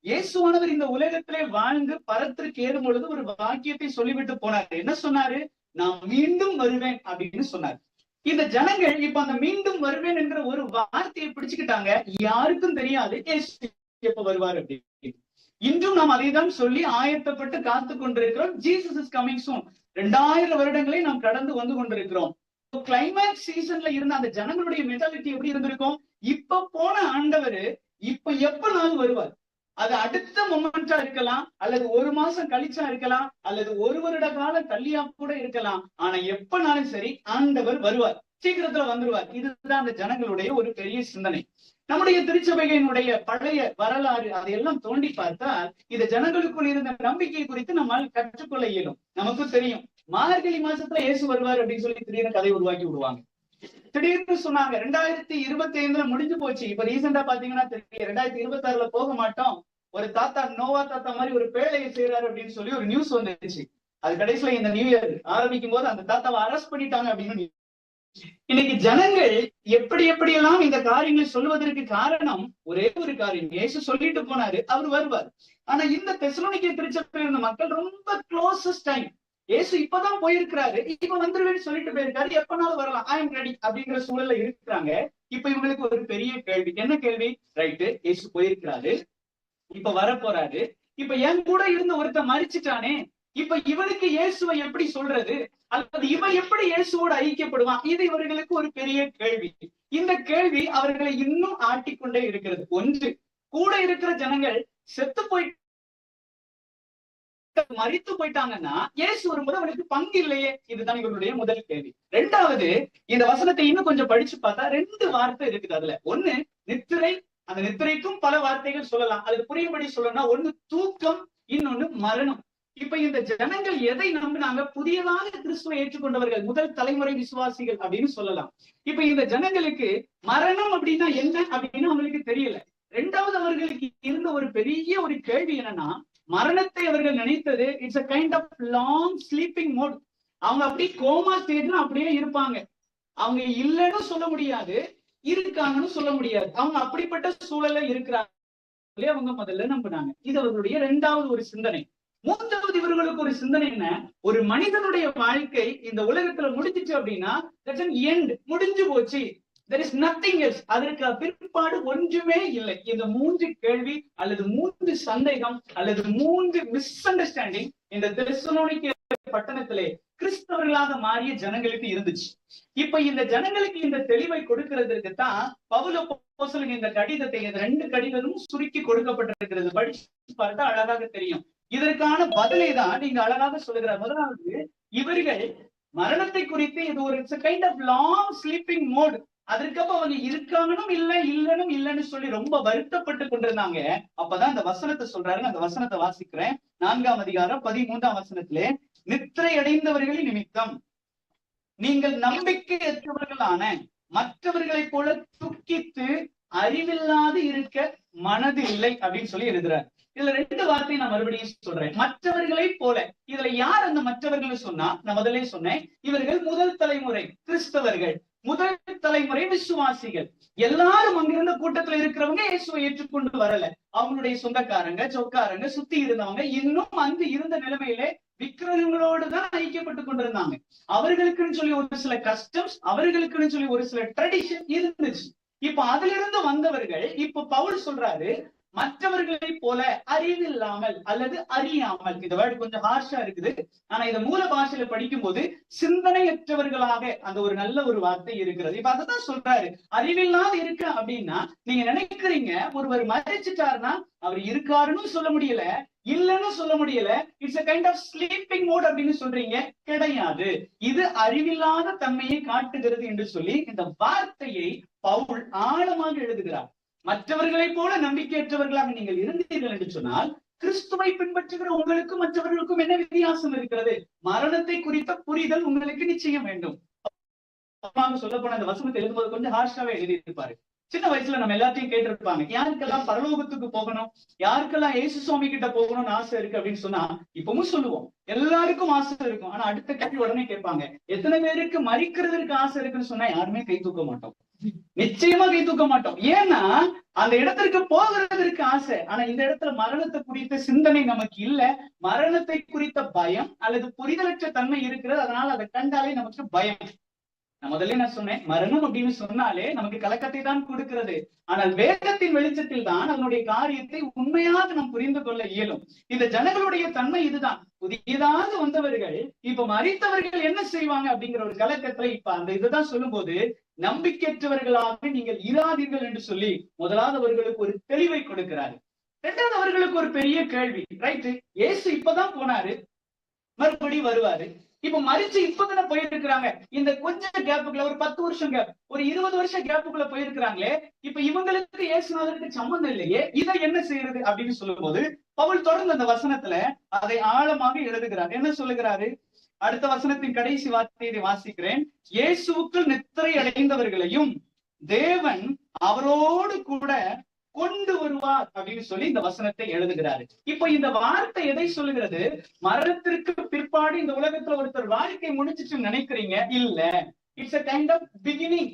இயேசுவானவர் இந்த உலகத்திலே வாழ்ந்து பரத்திற்கு ஏறும் பொழுது ஒரு வாக்கியத்தை சொல்லிவிட்டு போனாரு. என்ன சொன்னாரு? நான் மீண்டும் வருவேன் அப்படின்னு சொன்னார். இந்த ஜனங்கள் இப்ப அந்த மீண்டும் வருவேன் என்கிற ஒரு வார்த்தையை பிடிச்சுக்கிட்டாங்க. யாருக்கும் தெரியாது இயேசு எப்ப வருவார் அப்படின்னு. இன்றும் நாம் அதை தான் சொல்லி ஆயத்தப்பட்டு காத்து கொண்டிருக்கிறோம். Jesus is coming soon. 2000 வருடங்களை நாம் கடந்து வந்து கொண்டிருக்கிறோம். கிளைமேக்ஸ் சீசன்ல இருந்த அந்த ஜனங்களுடைய மென்டாலிட்டி எப்படி இருந்திருக்கும்? இப்ப போன ஆண்டவர் இப்ப எப்பனாலும் வருவார். அது அடுத்த மொமெண்டா இருக்கலாம், அல்லது 1 மாசம் கழிச்சா இருக்கலாம், அல்லது 1 வருட காலம் தள்ளியா கூட இருக்கலாம். ஆனா எப்பனாலும் சரி ஆண்டவர் வருவார், சீக்கிரத்துல வந்துருவார். இதுதான் அந்த ஜனங்களுடைய ஒரு பெரிய சிந்தனை. நம்முடைய திருச்சபையினுடைய பழைய வரலாறு அதையெல்லாம் தோண்டி பார்த்தால் இந்த ஜனங்களுக்குள் இருந்த நம்பிக்கை குறித்து நம்மால் கற்றுக்கொள்ள இயலும். நமக்கு தெரியும், மார்கழி மாசத்துல இயேசு வருவார் அப்படின்னு சொல்லி திடீர்னு கதை உருவாக்கி விடுவாங்க. திடீர்னு சொன்னாங்க 2025 முடிஞ்சு போச்சு. இப்ப ரீசெண்டா பாத்தீங்கன்னா தெரியும் 2026 போக மாட்டோம், ஒரு தாத்தா நோவா தாத்தா மாதிரி ஒரு பேழையை செய்யறாரு அப்படின்னு சொல்லி ஒரு நியூஸ் வந்துருச்சு. அது கடைசியில இந்த நியூ இயர் ஆரம்பிக்கும் போது அந்த தாத்தாவை அரெஸ்ட் பண்ணிட்டாங்க அப்படின்னு. இன்னைக்கு ஜனங்கள் எப்படியெல்லாம் இந்த காரியங்களை சொல்வதற்கு காரணம் ஒரே ஒரு காரியம், இயேசு சொல்லிட்டு போனாரு, அவர் வருவார். ஆனா இந்த தெசலோனிக்கே திருச்சபையில் இருந்த மக்கள் ரொம்ப க்ளோசஸ்ட் டைம், இயேசு இப்பதான் போயிருக்கிறாரு, இப்ப வந்துருவேன்னு சொல்லிட்டு போயிருக்காரு, எப்பனாலும் வரலாம், ஐ எம் ரெடி அப்படிங்கிற சூழல்ல இருக்கிறாங்க. இப்ப இவங்களுக்கு ஒரு பெரிய கேள்வி. என்ன கேள்வி? ரைட்டு, இயேசு போயிருக்கிறாரு, இப்ப வர போறாரு, இப்ப என் கூட இருந்த ஒருத்தன் மரிச்சிட்டானே, இப்ப இவனுக்கு இயேசுவை எப்படி சொல்றது, அல்லது இவன் எப்படி இயேசுவோடு ஐக்கியப்படுவான்? இது இவர்களுக்கு ஒரு பெரிய கேள்வி. இந்த கேள்வி அவர்களை இன்னும் ஆட்டிக்கொண்டே இருக்கிறது. ஒன்று, கூட இருக்கிற ஜனங்கள் செத்து போய் மரித்து போயிட்டாங்கன்னா இயேசு வரும்போது அவனுக்கு பங்கு இல்லையே. இதுதான் இவருடைய முதல் கேள்வி. ரெண்டாவது, இந்த வசனத்தை இன்னும் கொஞ்சம் படிச்சு பார்த்தா 2 வார்த்தை இருக்குது அதுல. ஒண்ணு நித்திரை, அந்த நித்திரைக்கும் பல வார்த்தைகள் சொல்லலாம். அதுக்கு புரியும்படி சொல்லணும்னா, ஒண்ணு தூக்கம், இன்னொன்னு மரணம். இப்ப இந்த ஜனங்கள் எதை நம்பினாங்க? புதியதாக கிறிஸ்துவை ஏற்றுக்கொண்டவர்கள், முதல் தலைமுறை விசுவாசிகள் அப்படின்னு சொல்லலாம். இப்ப இந்த ஜனங்களுக்கு மரணம் அப்படின்னா என்ன அப்படின்னு அவங்களுக்கு தெரியல. ரெண்டாவது, அவர்களுக்கு இருந்த ஒரு பெரிய ஒரு கேள்வி என்னன்னா, மரணத்தை அவர்கள் நினைத்தது it's a kind of long sleeping mode. அவங்க அப்படி கோமா ஸ்டேஜ்ல அப்படியே இருப்பாங்க. அவங்க இல்லைன்னு சொல்ல முடியாது, இருக்காங்கன்னு சொல்ல முடியாது. அவங்க அப்படிப்பட்ட சூழல்ல இருக்கிறாங்க அவங்க முதல்ல நம்பினாங்க. இது அவர்களுடைய இரண்டாவது ஒரு சிந்தனை. மூன்றாவது, இவர்களுக்கு ஒரு சிந்தனை என்ன? ஒரு மனிதனுடைய வாழ்க்கை இந்த உலகத்துல முடிஞ்சிச்சு அப்படின்னா முடிஞ்சு போச்சு, there is nothing else. அதற்கு பிற்பாடு ஒன்றுமே இல்லை. இந்த 3 கேள்வி அல்லது 3 சந்தேகம் அல்லது 3 மிஸ் அண்டர்ஸ்டாண்டிங் இந்த தெசலோனிக்கே பட்டணத்திலே கிறிஸ்தவர்களாக மாறிய ஜனங்களுக்கு இருந்துச்சு. இப்ப இந்த ஜனங்களுக்கு இந்த தெளிவை கொடுக்கிறதுக்கு தான் பவுல் அப்போஸ்தலன் இந்த கடிதத்தை, இந்த 2 கடிதமும் சுருக்கி கொடுக்கப்பட்டிருக்கிறது. படிச்சு பார்த்தா அழகாக தெரியும். இதற்கான பதிலை தான் நீங்க அழகாக சொல்லுகிறார். முதலாவது, இவர்கள் மரணத்தை குறித்து இது ஒரு kind of long sleeping mode. அதற்கப்ப அவங்க இருக்காங்கன்னு இல்லைன்னு சொல்லி ரொம்ப வருத்தப்பட்டு கொண்டிருந்தாங்க. அப்பதான் அந்த வசனத்தை சொல்றாரு. அந்த வசனத்தை வாசிக்கிறேன். 4ஆம் அதிகாரம் 13ஆம் வசனத்திலே, நித்திரை அடைந்தவர்களின் நிமித்தம் நீங்கள் நம்பிக்கையற்றவர்களான மற்றவர்களை போல துக்கித்து அறிவில்லாது இருக்க மனது இல்லை அப்படின்னு சொல்லி எழுதுறாரு. இதுல 2 வார்த்தை நான் மறுபடியும் சொல்றேன். மற்றவர்களை போல. இதுல யார் அந்த மற்றவர்கள் சொன்னா, நான் முதல்ல சொன்னேன், இவர்கள் முதல் தலைமுறை கிறிஸ்தவர்கள், முதல் தலைமுறை விசுவாசிகள். எல்லாரும் அங்கிருந்த கூட்டத்துல இருக்கிறவங்க இயேசுவை ஏற்றுக்கொண்டு வரல. அவங்களுடைய சொந்தக்காரங்க, சொக்காரங்க, சுத்தி இருந்தவங்க இன்னும் அங்கு இருந்த நிலைமையிலே விக்கிரகங்களோடு தான் ஐக்கியப்பட்டு கொண்டிருந்தாங்க. அவர்களுக்குன்னு சொல்லி ஒரு சில கஸ்டம்ஸ், அவர்களுக்குன்னு சொல்லி ஒரு சில ட்ரெடிஷன் இருந்துச்சு. இப்ப அதுல இருந்து வந்தவர்கள், இப்ப பவுல் சொல்றாரு, மற்றவர்களை போல அறிவில்லாமல் அல்லது அறியாமல். இந்த வேர்டு கொஞ்சம் ஹார்ஷா இருக்குது, ஆனா இத மூல பாஷையில படிக்கும் போது சிந்தனையற்றவர்களாக அந்த ஒரு நல்ல ஒரு வார்த்தை இருக்கிறது. இப்ப அதான் சொல்றாரு, அறிவில்லாத இருக்க அப்படின்னா, நீங்க நினைக்கிறீங்க ஒருவர் மறைச்சிட்டாருன்னா அவர் இருக்காருன்னு சொல்ல முடியல, இல்லன்னு சொல்ல முடியல, it's a kind of sleeping mode அப்படின்னு சொல்றீங்க. கிடையாது, இது அறிவில்லாத தன்மையை காட்டுகிறது என்று சொல்லி இந்த வார்த்தையை பவுல் ஆழமாக எழுதுகிறார். மற்றவர்களை போல நம்பிக்கையற்றவர்களாக நீங்கள் இருந்தீர்கள் என்று சொன்னால், கிறிஸ்துவை பின்பற்றுகிற உங்களுக்கும் மற்றவர்களுக்கும் என்ன வித்தியாசம் இருக்கிறது? மரணத்தை குறித்த புரிதல் உங்களுக்கு நிச்சயம் வேண்டும். சொல்ல போன அந்த வசனத்தை எழுதும்போது கொஞ்சம் ஹார்ஷாவே எழுதி இருப்பாரு. சின்ன வயசுல நம்ம எல்லாத்தையும் கேட்டிருப்பாங்க, யாருக்கெல்லாம் பரலோகத்துக்கு போகணும், யாருக்கெல்லாம் இயேசு சுவாமி கிட்ட போகணும்னு ஆசை இருக்கு அப்படின்னு சொன்னா இப்பவும் சொல்லுவோம், எல்லாருக்கும் ஆசை இருக்கும். ஆனா அடுத்த கேள்வி உடனே கேட்பாங்க, எத்தனை பேருக்கு மரிக்கிறதுக்கு ஆசை இருக்குன்னு சொன்னா யாருமே கை தூக்க மாட்டோம். நிச்சயமா கை தூக்க மாட்டோம். ஏன்னா அந்த இடத்திற்கு போகிறதற்கு ஆசை. ஆனா இந்த இடத்துல மரணத்தை குறித்த சிந்தனை நமக்கு இல்ல. மரணத்தை குறித்த பயம் அல்லது புரிதலற்ற தன்மை இருக்கிறது. அதனால அதை கண்டாலே நமக்கு பயம். முதல்ல நான் சொன்னேன், மரணம் அப்படின்னு சொன்னாலே நமக்கு கலக்கத்தை தான் கொடுக்கிறது. ஆனால் வேதத்தின் வெளிச்சத்தில் தான் அதனுடைய காரியத்தை உண்மையாக நாம் புரிந்து கொள்ள இயலும். இந்த ஜனங்களுடைய தன்மை இதுதான். புதியதாக வந்தவர்கள் இப்ப மரித்தவர்கள் என்ன செய்வாங்க அப்படிங்கிற ஒரு கலக்கத்துல இப்ப அந்த இதுதான் சொல்லும் போது, நம்பிக்கையற்றவர்களாக நீங்கள் இராதீர்கள் என்று சொல்லி முதலாவது அவர்களுக்கு ஒரு தெளிவை கொடுக்கிறாரு. இரண்டாவது அவர்களுக்கு ஒரு பெரிய கேள்வி. ரைட்டு, இயேசு இப்பதான் போனாரு, மறுபடியும் வருவாரு. இப்ப மரிச்சு இப்பதானே போயிருக்கிறாங்க. இந்த கொஞ்சம் கேப்புக்குள்ள ஒரு 10 வருஷம் கேப், ஒரு 20 வருஷம் கேப்புக்குள்ள போயிருக்கிறாங்களே, இப்ப இவங்களுக்கு இயேசுநாதருக்கு சம்பந்தம் இல்லையே, இதை என்ன செய்யறது அப்படின்னு சொல்லும் போது பவுல் தொடர்ந்து அந்த வசனத்துல அதை ஆழமாக எழுதுகிறார். என்ன சொல்லுகிறாரு? அடுத்த வசனத்தின் கடைசி வார்த்தையை வாசிக்கிறேன். இயேசுவுக்குள் நித்திரை அடைந்தவர்களையும் தேவன் அவரோடு கூட கொண்டு வருவார் அப்படின்னு சொல்லி இந்த வசனத்தை எழுதுகிறாரு. இப்ப இந்த வார்த்தை எதை சொல்லுகிறது? மரணத்திற்கு பிற்பாடு இந்த உலகத்துல ஒருத்தர் வாழ்க்கை முடிஞ்சிச்சுன்னு நினைக்கிறீங்க? இல்ல, it's a kind of beginning.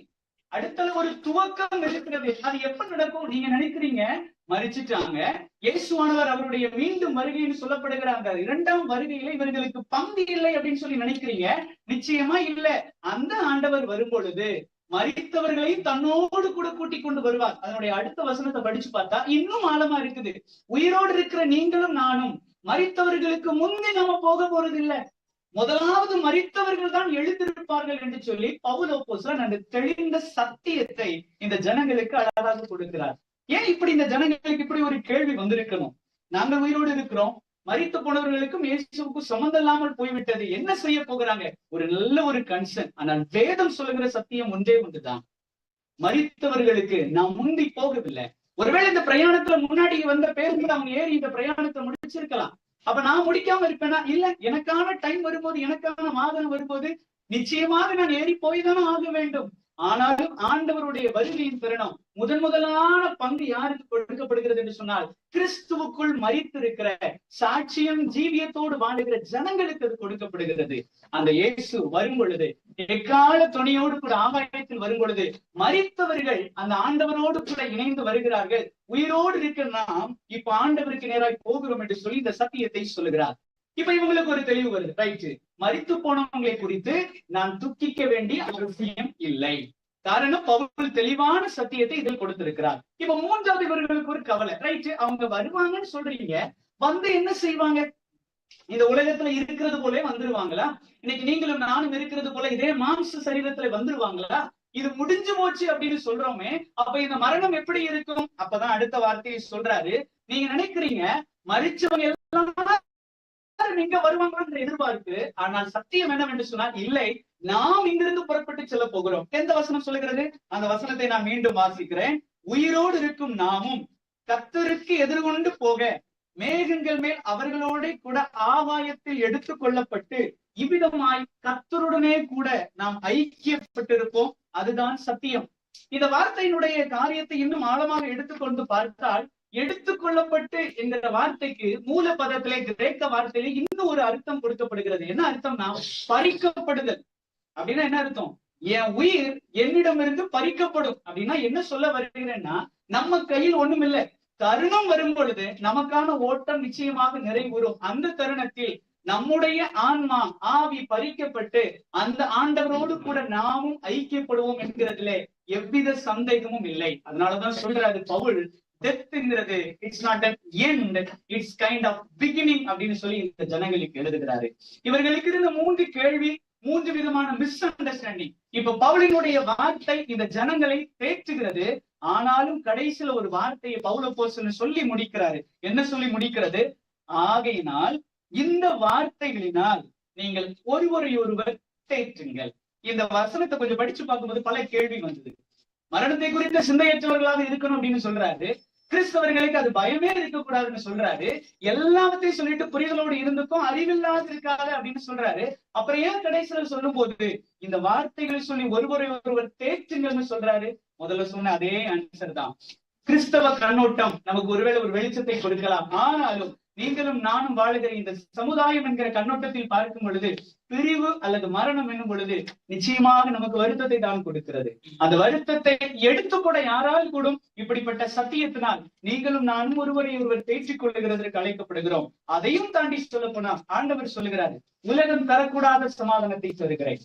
அடுத்தது ஒரு துவக்கம் இருக்கிறது. அது எப்ப நடக்கும்? நீங்க நினைக்கிறீங்க மரிச்சிட்டாங்க, இயேசுவானவர் அவருடைய மீண்டும் வருகைன்னு சொல்லப்படுகிற அந்த 2ஆம் வருகையில இவர்களுக்கு பங்கு இல்லை அப்படின்னு சொல்லி நினைக்கிறீங்க. நிச்சயமா இல்ல. அந்த ஆண்டவர் வரும் பொழுது மரித்தவர்களையும் தன்னோடு கூட கூட்டிக் கொண்டு வருவார். அதனுடைய அடுத்த வசனத்தை படிச்சு பார்த்தா இன்னும் ஆழமா இருக்குது. உயிரோடு இருக்கிற நீங்களும் நானும் மரித்தவர்களுக்கு முன்னே நாம போக போறது இல்ல, முதலாவது மரித்தவர்கள் தான் எழுந்திருப்பார்கள் என்று சொல்லி பவுல் அப்போஸ்தலன் அந்த தெளிந்த சத்தியத்தை இந்த ஜனங்களுக்கு அழகாக கொடுக்கிறார். ஏன் இப்படி இந்த ஜனங்களுக்கு இப்படி ஒரு கேள்வி வந்திருக்கணும்? நாங்கள் உயிரோடு இருக்கிறோம், மரித்து போனவர்களுக்கும் இயேசுவுக்கும் சம்மந்தம் இல்லாமல் போய்விட்டது. என்ன செய்ய போகிறாங்க? ஒரு நல்ல ஒரு கன்சர்ன். ஆனால் வேதம் சொல்லுகிற சத்தியம் ஒன்றே ஒன்றுதான், மரித்தவர்களுக்கு நாம் முந்தி போகவில்லை. ஒருவேளை இந்த பிரயாணத்துல முன்னாடி வந்த பேருந்து அவங்க ஏறி இந்த பிரயாணத்தை முடிச்சிருக்கலாம். அப்ப நான் முடிக்காம இருப்பேனா? இல்ல, எனக்கான டைம் வரும்போது, எனக்கான வாகனம் வரும்போது நிச்சயமாக நான் ஏறி போய் தானே ஆக வேண்டும். ஆனாலும் ஆண்டவருடைய வருகையின் தருணம் முதலான பங்கு யாருக்கு கொடுக்கப்படுகிறது என்று சொன்னால், கிறிஸ்துவுக்குள் மரித்திருக்கிற சாட்சியம் ஜீவியத்தோடு வாழுகிற ஜனங்களுக்கு அது கொடுக்கப்படுகிறது. அந்த இயேசு வரும் பொழுது, எக்கால துணியோடு கூட ஆகாயத்தில் வரும் பொழுது, மரித்தவர்கள் அந்த ஆண்டவரோடு கூட இணைந்து வருகிறார்கள். உயிரோடு இருக்கிற நாம் இப்ப ஆண்டவருக்கு நேராய் போகிறோம் என்று சொல்லி இந்த சத்தியத்தை சொல்லுகிறார். இப்ப இவங்களுக்கு ஒரு தெளிவு வருது. ரைட்டு, மரித்து போனவங்களை குறித்து நான் துக்கிக்க வேண்டிய அவசியம் இல்லை. காரணம், பவுல் தெளிவான சத்தியத்தை இதில் கொடுத்திருக்கிறார். இப்ப மூன்றாவது இவர்களுக்கு ஒரு கவலை. ரைட்டு, அவங்க வருவாங்கன்னு சொல்றீங்க, வந்து என்ன செய்வாங்க? இந்த உலகத்துல இருக்கிறது போல வந்துருவாங்களா? இன்னைக்கு நீங்களும் நானும் இருக்கிறது போல இதே மாம்ச சரீரத்துல வந்துருவாங்களா? இது முடிஞ்சு போச்சு அப்படின்னு சொல்றோமே, அப்ப இந்த மரணம் எப்படி இருக்கும்? அப்பதான் அடுத்த வார்த்தையை சொல்றாரு, நீங்க நினைக்கிறீங்க மரிச்சவங்க எல்லாம் நீங்க வருவாங்க எதிர்பார்ப்பு. ஆனால் சத்தியம் என்னவென்று சொன்னால், இல்லை, நாம் இங்கிருந்து புறப்பட்டு செல்ல போகிறோம். எந்த வசனம் சொல்லுகிறது? அந்த வசனத்தை நான் மீண்டும் வாசிக்கிறேன். உயிரோடு இருக்கும் நாமும் கர்த்தருக்கு எதிர்கொண்டு போக மேகங்கள் மேல் அவர்களோட கூட ஆகாயத்தில் எடுத்துக் கொள்ளப்பட்டு இவ்விதமாய் கர்த்தருடனே கூட நாம் ஐக்கியப்பட்டிருப்போம். அதுதான் சத்தியம். இந்த வார்த்தையினுடைய காரியத்தை இன்னும் ஆழமாக எடுத்துக்கொண்டு பார்த்தால், எடுத்துக்கொள்ளப்பட்டு என்கிற வார்த்தைக்கு மூல பதத்திலே, கிரேக்க வார்த்தையிலே இன்னும் ஒரு அர்த்தம் கொடுக்கப்படுகிறது. என்ன அர்த்தம்னா, பறிக்கப்படுதல். அப்படின்னா என்ன அர்த்தம்? என் உயிர் என்னிடமிருந்து பறிக்கப்படும் அப்படின்னா என்ன சொல்ல வருகிறேன்னா, நம்ம கையில் ஒண்ணும் இல்லை. தருணம் வரும் பொழுது நமக்கான ஓட்டம் நிச்சயமாக நிறைவுறும். அந்த தருணத்தில் நம்முடைய ஆன்மா, ஆவி பறிக்கப்பட்டு அந்த ஆண்டவரோடு கூட நாமும் ஐக்கியப்படுவோம் என்கிறதுல எவ்வித சந்தேகமும் இல்லை. அதனாலதான் சொல்றாரு பவுல், டெத்ங்கிறது it's not an end, it's kind of beginning அப்படின்னு சொல்லி இந்த ஜனங்களுக்கு எழுதுகிறாரு. இவர்களுக்கு இருந்த 3 கேள்வி, 3 விதமான மிஸ் அண்டர்ஸ்டாண்டிங். இப்ப பவுலினுடைய வார்த்தை இந்த ஜனங்களை தேற்றுகிறது. ஆனாலும் கடைசியில ஒரு வார்த்தையை பவுல் அப்போஸ்தலன் சொல்லி முடிக்கிறாரு. என்ன சொல்லி முடிக்கிறது? ஆகையினால் இந்த வார்த்தைகளினால் நீங்கள் ஒருவரையொருவர் தேற்றுங்கள். இந்த வசனத்தை கொஞ்சம் படிச்சு பார்க்கும்போது பல கேள்வி வந்தது. மரணத்தை குறித்த சிந்தையற்றவர்களாக இருக்கணும் அப்படின்னு சொல்றாரு. கிறிஸ்தவர்களுக்கு அது பயமே இருக்கக்கூடாதுன்னு சொல்றாரு. எல்லாத்தையும் சொல்லிட்டு புரிதலோடு இருந்துக்கும் அறிவில்லாத இருக்காது அப்படின்னு சொல்றாரு. அப்புறம் ஏன் கடைசியில சொல்லும் போது இந்த வார்த்தைகளை சொல்லி ஒருவரை ஒருவர் தேற்றுங்கள்னு சொல்றாரு? முதல்ல சொன்ன அதே ஆன்சர் தான். கிறிஸ்தவ கண்ணோட்டம் நமக்கு ஒருவேளை ஒரு வெளிச்சத்தை கொடுக்கலாம். ஆனாலும் நீங்களும் நானும் வாழுகிற இந்த சமுதாயம் என்கிற கண்ணோட்டத்தில் பார்க்கும் பொழுது, பிரிவு அல்லது மரணம் என்னும் பொழுது நிச்சயமாக நமக்கு வருத்தத்தை தான் கொடுக்கிறது. அந்த வருத்தத்தை எடுத்துக்கூட யாரால் கூடும் இப்படிப்பட்ட சத்தியத்தினால் நீங்களும் நானும் ஒருவரை ஒருவர் தேற்றிக் கொள்ளுகிறதற்கு அழைக்கப்படுகிறோம். அதையும் தாண்டி சொல்ல போனா ஆண்டவர் சொல்லுகிறாரு, உலகம் தரக்கூடாத சமாதானத்தை தருகிறேன்,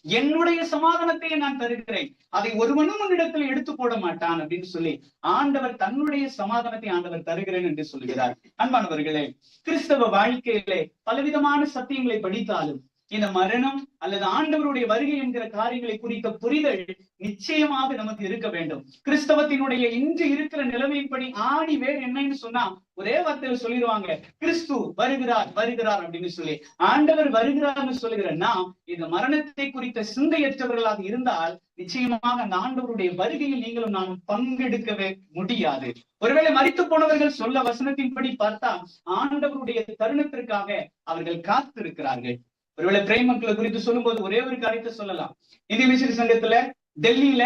என்னுடைய சமாதானத்தை நான் தருகிறேன், அதை ஒருவனும் உன்னிடத்தில் எடுத்து போட மாட்டான் அப்படின்னு சொல்லி ஆண்டவர் தன்னுடைய சமாதானத்தை ஆண்டவர் தருகிறேன் என்று சொல்கிறார். அன்பானவர்களே, கிறிஸ்தவ வாழ்க்கையிலே பலவிதமான சத்தியங்களை படித்தாலும் இந்த மரணம் அல்லது ஆண்டவருடைய வருகை என்கிற காரியங்களை குறித்த புரிதல் நிச்சயமாக நமக்கு இருக்க வேண்டும். கிறிஸ்தவத்தினுடைய இன்று இருக்கிற நிலைமையின்படி ஆணி வேர் என்னன்னு சொன்னா ஒரே வார்த்தையில சொல்லிடுவாங்க, கிறிஸ்து வருகிறார் வருகிறார் அப்படின்னு சொல்லி. ஆண்டவர் வருகிறார்னு சொல்லுகிற நாம் இந்த மரணத்தை குறித்த சிந்தையற்றவர்களாக இருந்தால் நிச்சயமாக அந்த ஆண்டவருடைய வருகையில் நீங்களும் நானும் பங்கெடுக்கவே முடியாது. ஒருவேளை மரித்து போனவர்கள் சொல்ல வசனத்தின்படி பார்த்தா ஆண்டவருடைய தருணத்திற்காக அவர்கள் காத்திருக்கிறார்கள். ஒருவேளை பிரேமக்களை குறித்து சொல்லும் போது ஒரே ஒரு காரியத்தை சொல்லலாம். இந்திய மிஷனரி சங்கத்துல டெல்லியில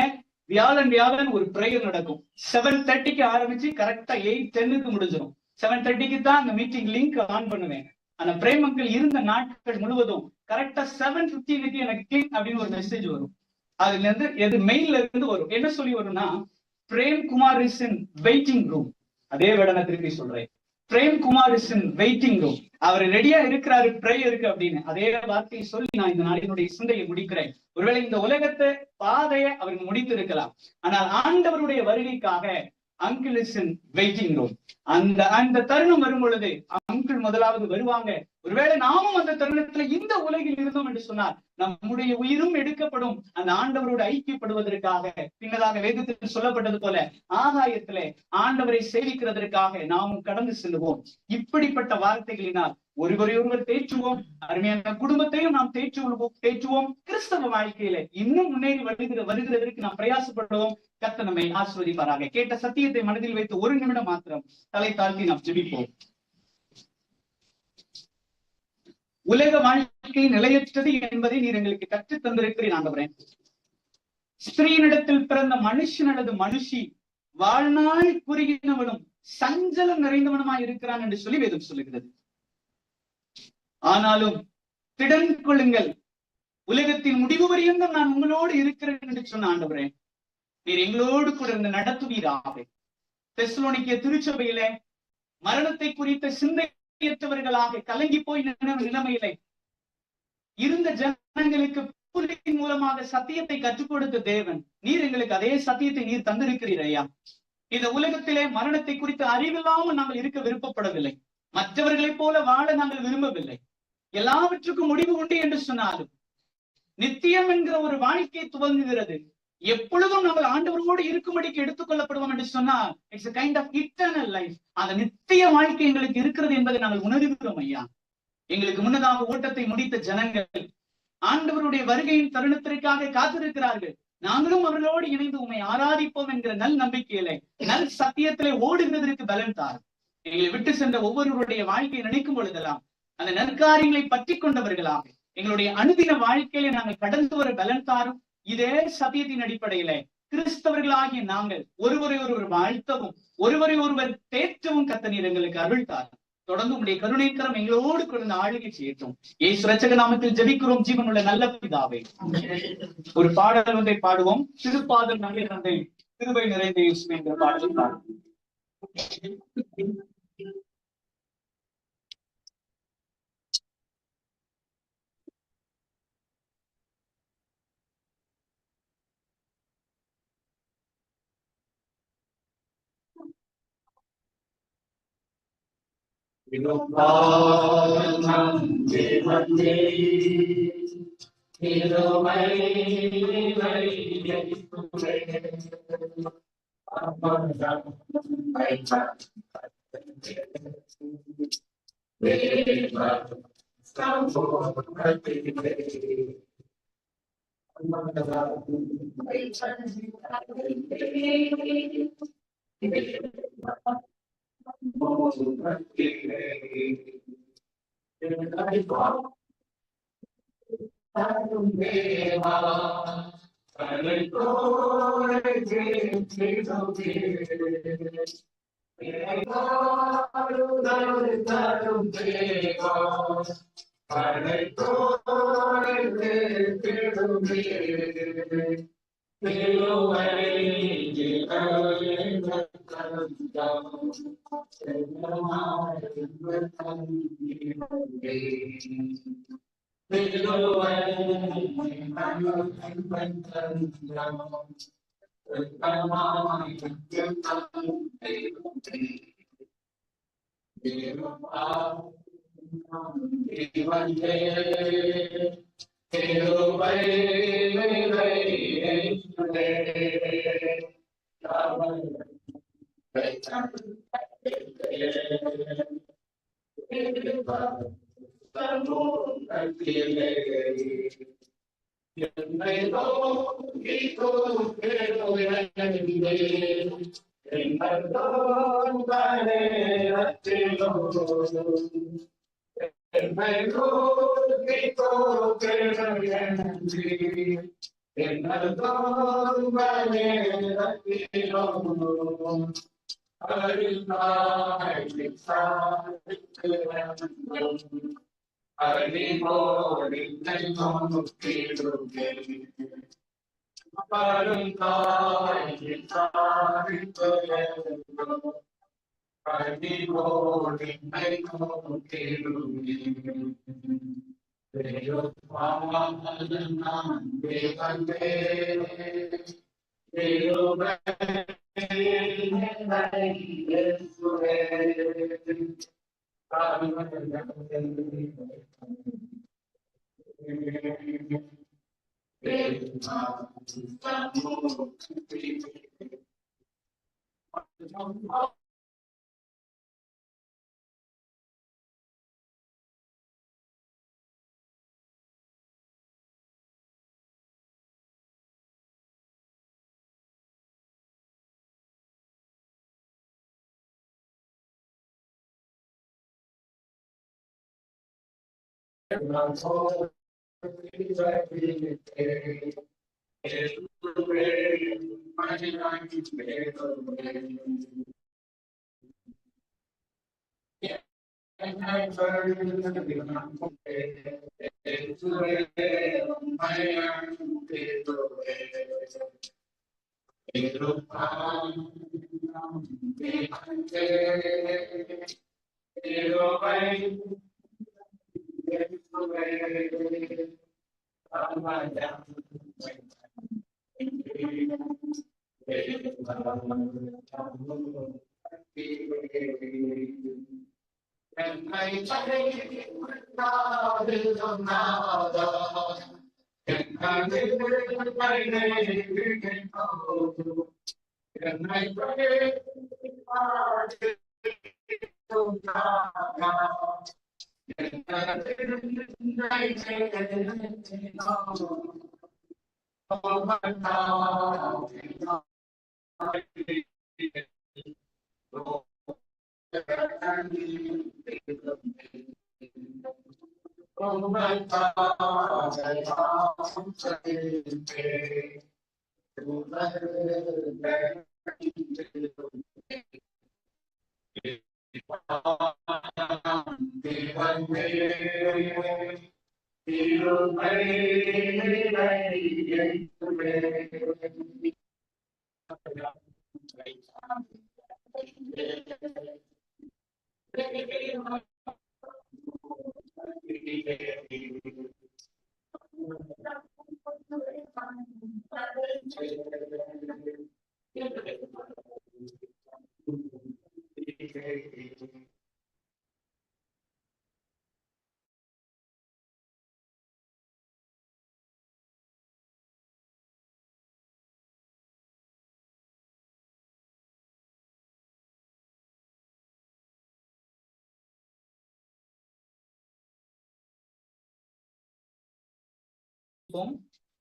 வியாழன் ஒரு பிரேயர் நடக்கும். 7:30க்கு ஆரம்பிச்சு கரெக்டா 8:10க்கு முடிஞ்சிடும். 7:30க்கு தான் அந்த மீட்டிங் லிங்க் ஆன் பண்ணுவேன். ஆனா பிரேமக்கள் இருந்த நாட்கள் முழுவதும் கரெக்டா 7:15க்கு எனக்கு கிளிக் அப்படின்னு ஒரு மெசேஜ் வரும். அதுல இருந்து எது மெயில்ல இருந்து வரும். என்ன சொல்லி வரும்னா, Prem Kumar is in waiting room. அதே வேட நான் திருப்பி சொல்றேன், Prem Kumar is in waiting room. அவர் ரெடியா இருக்கிறாரு பிரேயருக்கு அப்படின்னு அதே வார்த்தையை சொல்லி நான் இந்த நாளினுடைய சிந்தையை முடிக்கிறேன். ஒருவேளை இந்த உலகத்தை பாதையை அவருக்கு முடித்து இருக்கலாம், ஆனால் ஆண்டவருடைய வருகைக்காக uncle is in waiting room. அந்த தருணம் வரும் பொழுது அங்கிள் முதலாவது வருவாங்க. ஒருவேளை நாமும் அந்த தருணத்துல இந்த உலகில் இருந்தோம் என்று சொன்னார், நம்முடைய உயிரும் எடுக்கப்படும் அந்த ஆண்டவரோடு ஐக்கியப்படுவதற்காக. பின்னதாக வேதத்தில் சொல்லப்பட்டது போல ஆகாயத்திலே ஆண்டவரை சேவிக்கிறதற்காக நாமும் கடந்து செல்லுவோம். இப்படிப்பட்ட வார்த்தைகளினால் ஒருவரையொருவர் தேற்றுவோம். அருமையான குடும்பத்தையும் நாம் தேற்றுவோம். கிறிஸ்தவ வாழ்க்கையில இன்னும் முன்னேறி வருகிறதற்கு நாம் பிரயாசப்படுவோம். கர்த்தர் நம்மை ஆசீர்வதிப்பாராக. கேட்ட சத்தியத்தை மனதில் வைத்து ஒரு நிமிடம் மாத்திரம் தலை தாழ்த்தி நாம் ஜெபிப்போம். உலக வாழ்க்கை நிலையற்றது என்பதை நீர் எங்களுக்கு கற்றுத் தந்திருக்கிறீர் ஆண்டவரே. ஸ்திரீனிடத்தில் பிறந்த மனுஷன் அல்லது மனுஷி வாழ்நாள் குறுகினவனும் சஞ்சலம் நிறைந்தவனுமாய் இருக்கிறான் என்று சொல்லி வேதம் சொல்லுகிறது. ஆனாலும் திடன் கொள்ளுங்கள், உலகத்தின் முடிவு வரையும் நான் உங்களோடு இருக்கிறேன் என்று சொன்ன ஆண்டவரே, நீர் எங்களோடு கூட இருந்து நடத்துவீராக. தெசலோனிக்கே திருச்சபையில மரணத்தை குறித்த சிந்தையற்றவர்களாக கலங்கி போய் நிலைமையிலே இருந்த ஜனங்களுக்கு புலியின் மூலமாக சத்தியத்தை கற்றுக் கொடுத்த தேவன், நீர் எங்களுக்கு அதே சத்தியத்தை நீர் தந்திருக்கிறீர் ஐயா. இந்த உலகத்திலே மரணத்தை குறித்த அறிவில்லாமல் நாங்கள் இருக்க விருப்பப்படவில்லை. மற்றவர்களைப் போல வாழ நாங்கள் விரும்பவில்லை. எல்லாவற்றுக்கும் முடிவு உண்டு என்று சொன்னாலும் நித்தியம் என்கிற ஒரு வாழ்க்கை துவங்குகிறது. எப்பொழுதும் நாங்கள் ஆண்டவரோடு இருக்கும்படிக்கு எடுத்துக் கொள்ளப்படுவோம் என்று சொன்னால் it's a kind of eternal life. அந்த நித்திய வாழ்க்கை எங்களுக்கு இருக்கிறது என்பதை நாங்கள் உணர்கிறோம் ஐயா. எங்களுக்கு முன்னதாக ஓட்டத்தை முடித்த ஜனங்கள் ஆண்டவருடைய வருகையின் தருணத்திற்காக காத்திருக்கிறார்கள். நாங்களும் அவர்களோடு இணைந்து உண்மை ஆராதிப்போம் என்கிற நல் நம்பிக்கையிலே நல் சத்தியத்திலே ஓடுகிறதற்கு பலன் தாரும். எங்களை விட்டு சென்ற ஒவ்வொருவருடைய வாழ்க்கையை நினைக்கும் பொழுதெல்லாம் அந்த நற்காரியங்களை பற்றி கொண்டவர்களாக எங்களுடைய அனுதின வாழ்க்கையில நாங்கள் கடந்து வர பலன் தாரும். இதே சத்தியத்தின் அடிப்படையில கிறிஸ்தவர்களாகிய நாங்கள் ஒருவரை ஒருவர் வாழ்த்தவும் ஒருவரை ஒருவர் தேற்றவும் கர்த்தர் நீர் எங்களுக்கு அருள் தாரும். தொடர்ந்து உடைய கருணைக்கரம் எங்களோடு கொடுத்த ஆளுகை செய்யட்டும். இயேசு இரட்சக நாமத்தில் ஜெபிக்கிறோம் ஜீவனுள்ள நல்ல பிதாவே. ஒரு பாடல் ஒன்றை பாடுவோம். திருப்பாதல் நல்ல தந்தை கிருபை நிறைந்த இயேசுவே என்ற பாடலை பாடுவோம்.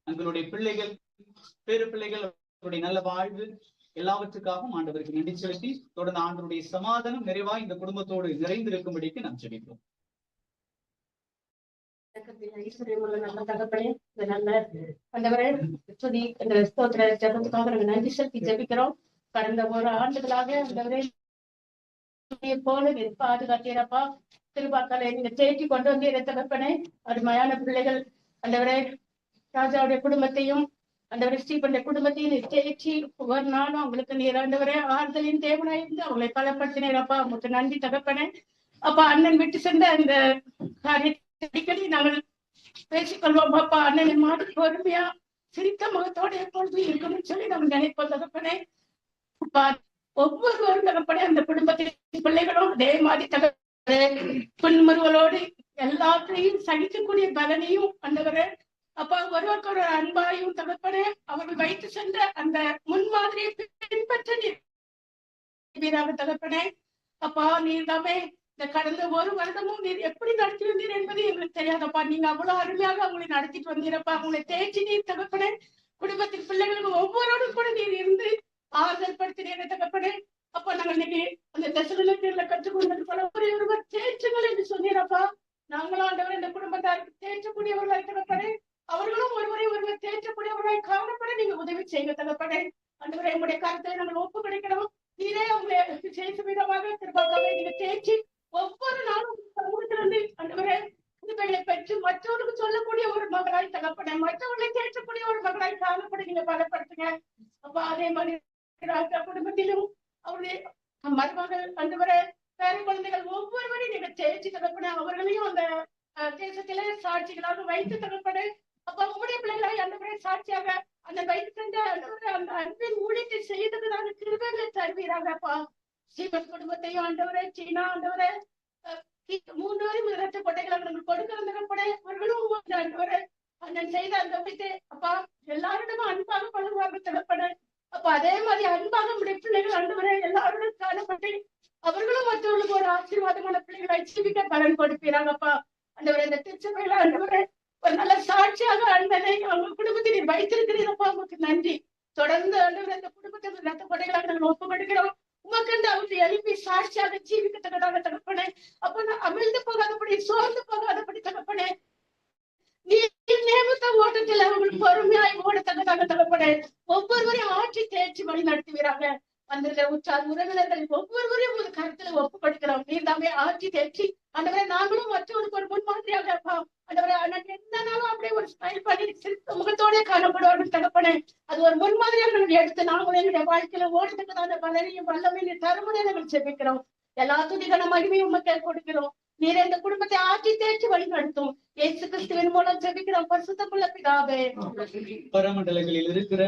தங்களுடைய பிள்ளைகள் பேரு பிள்ளைகள் அவருடைய நல்ல வாழ்வு எல்லாவற்றுக்காகவும் ஆண்டவருக்கு நன்றி செலுத்தி தொடர்ந்து ஆண்டவருடைய சமாதானம் நிறைவாய் இந்த குடும்பத்தோடு நிறைந்திருக்கும்படிக்கு நாம் ஜெபிப்போம். நல்ல தகப்பனே, இந்த நல்ல ஆண்டவரே துதி இந்த ஸ்தோத்திர ஜெபத்துக்காக நாங்க நன்றி செலுத்தி ஜெபிக்கிறோம். கடந்த ஒரு ஆண்டுகளாக ஆண்டவரே போல பாதுகாத்தீரப்பா, திருப்பாக்களை நீங்க தேக்கி கொண்டு வந்தீர தகப்பனே. அருமையான பிள்ளைகள் ஆண்டவரே, ராஜாவுடைய குடும்பத்தையும் ஆண்டவரே ஸ்டீபனுடைய குடும்பத்தையும் தேய்ச்சி ஒவ்வொரு நாளும் அவங்களுக்கு நீர் ஆண்டவரே ஆறுதலின் தேவனாயிருந்து அவங்களை பலப்படுத்தினீரப்பா. உங்களுக்கு நன்றி தகப்பனே. அப்பா, அண்ணன் விட்டு சென்ற அந்த காரியத்தை அடிக்கடி நாங்கள் பேசிக்கொள்வோம். அப்பா, அண்ணனை மாறி பொறுமையா சிரித்த முகத்தோடு எப்பொழுதும் இருக்கணும்னு சொல்லி நம்ம நினைப்போம் தகப்பனே. அப்பா, ஒவ்வொருவரும் தகப்பனே அந்த குடும்பத்தின் பிள்ளைகளும் அதே மாதிரி தகப்பனே புன்முறுவலோடு எல்லாத்தையும் சகிக்கக்கூடிய பலனையும் ஆண்டவரே அப்பா ஒருவருக்கு ஒரு அன்பாயும் தகப்பனே அவர்கள் வைத்து சென்ற அந்த முன்மாதிரியை பின்பற்ற நீர் தகப்பனே. அப்பா, நீர் தாமே இந்த கடந்த ஒரு வருடமும் நீர் எப்படி நடத்தி வந்தீர் என்பது எங்களுக்கு தெரியாதப்பா. நீங்க அவ்வளவு அருமையாக அவங்களை நடத்திட்டு வந்தீரப்பா. அவங்களை தேய்ச்சி நீர் தகப்பனே குடும்பத்தின் பிள்ளைகளுக்கு ஒவ்வொருவரும் கூட நீர் இருந்து ஆறுதல் படுத்தினீர தகப்பனே. அப்ப நாங்கள் இன்னைக்கு அந்த தெசலோனிக்கேயர்ல கற்றுக்கொண்டது போல ஒருவர் தேற்றுங்கள் என்று சொன்னீரப்பா. நாங்களும் ஆண்டவர் இந்த குடும்பத்தாருக்கு தேற்றக்கூடியவர்களாய் தகப்பனே, அவர்களும் ஒருவரை தேற்றக்கூடியவர்களாய் காணப்பட நீங்க உதவி செய்ய தகப்பனே. ஆண்டவரே, நம்முடைய கருத்தை நாங்கள் ஒப்பு கிடைக்கிறோம். நீரே அவங்களை செய்த விதமாக திருப்பாக்காவை நீங்க தேய்ச்சி ஒவ்வொரு நாளும் சமூகத்திலிருந்து ஆண்டவரே புதுமைகளை பெற்று மற்றவர்களுக்கு சொல்லக்கூடிய ஒரு மகளாய் தகப்பனே, மற்றவர்களை தேற்றக்கூடிய ஒரு மகளாய் காணப்பட நீங்க பலப்படுத்துங்க. அப்ப அதே மாதிரி குடும்பத்திலும் அவருடைய மருமகள் ஆண்டவரே பேர குழந்தைகள் ஒவ்வொருவரையும் நீங்க தேய்ச்சி தகப்பனே, அவர்களையும் அந்த தேசத்திலே சாட்சிகளாக வைத்து தகப்பனே. அப்ப உங்களுடைய பிள்ளைகளை ஆண்டவரே சாட்சியாக அந்த வயிற்று சென்ற அந்த அன்பின் ஊழியத்தை செய்ததுனால கிருபைகளை தருவீராகப்பா. ஸ்ரீமன் குடும்பத்தையும் ஆண்டவரே, சீனா ஆண்டவரே, 3 வரையும் இரத்த கொட்டைகளை அவர்கள் கொடுக்கிறப்பட அவர்களும் ஆண்டவரே அண்ணன் செய்த அந்த வித்தை அப்பா எல்லாரிடமும் அன்பாக பழகுவாங்க தரப்பட. அப்ப அதே மாதிரி அன்பாக நம்முடைய பிள்ளைகள் ஆண்டவரே எல்லாருடன் காணப்பட்டு அவர்களும் மற்றவர்களுக்கு ஒரு ஆசீர்வாதமான பிள்ளைகளை ஜீவிக்க பலன் கொடுப்பீராங்கப்பா. ஆண்டவரே இந்த திருச்சபையில ஆண்டவரே ஒரு நல்ல சாட்சியாக ஆண்டவரே அவங்க குடும்பத்தை நீர் வைத்திருக்கிறீரப்பா, உங்களுக்கு நன்றி. தொடர்ந்து ஆண்டவரே இந்த குடும்பத்தை ரத்த கொடைகளாக நாங்கள் ஒப்பு கொடுக்கிறோம். உமக்கண்டு அவர்களை எழுப்பி சாட்சியாக ஜீவிக்கத்தக்கதாக தகப்பனே. அப்ப நான் அமிழ்ந்து போகாதபடி சோர்ந்து போகாதபடி தகப்பனே, நீர் நியமித்த ஓட்டத்தில் அவர்கள் பொறுமையாய் ஓடத்தக்கதாக தகப்பனே. ஒவ்வொருவரையும் ஆட்சி தேர்ச்சி வழி நடத்துவீராக. வந்திருக்கிற உற்றார் உறவினர்கள் ஒவ்வொருவரையும் ஒரு கருத்துல ஒப்பு கொடுக்கிறோம். நீர் தாமே ஆட்சி தேர்ச்சி ஆண்டவரே நாங்களும் மற்றவருக்கு ஒரு முன்மாதிரியாக ஆண்டவரே எந்த நாளும் அப்படியே ஒரு ஸ்மைல் பண்ணி சிரித்த முகத்தோட காணப்படுவார்கள் தகப்பனே. அது ஒரு முன்மாதிரியாக நாங்கள் எடுத்து நாங்களும் எங்களுடைய வாழ்க்கையில ஓடுறதுக்குதான பலனையும் வல்லமையும் தருமுறை நாங்கள் செபிக்கிறோம். எல்லா துதிகான மகிமையும் உமக்கே கொடுக்கிறோம். நீர் இந்த குடும்பத்தை ஆட்சி தேர்ச்சி வழி நடத்தும். இயேசு கிறிஸ்துவின் மூலம் ஜெபிக்கிறோம் பரிசுத்தமுள்ள பிதாவே. பரமண்டலங்களில் இருக்கிற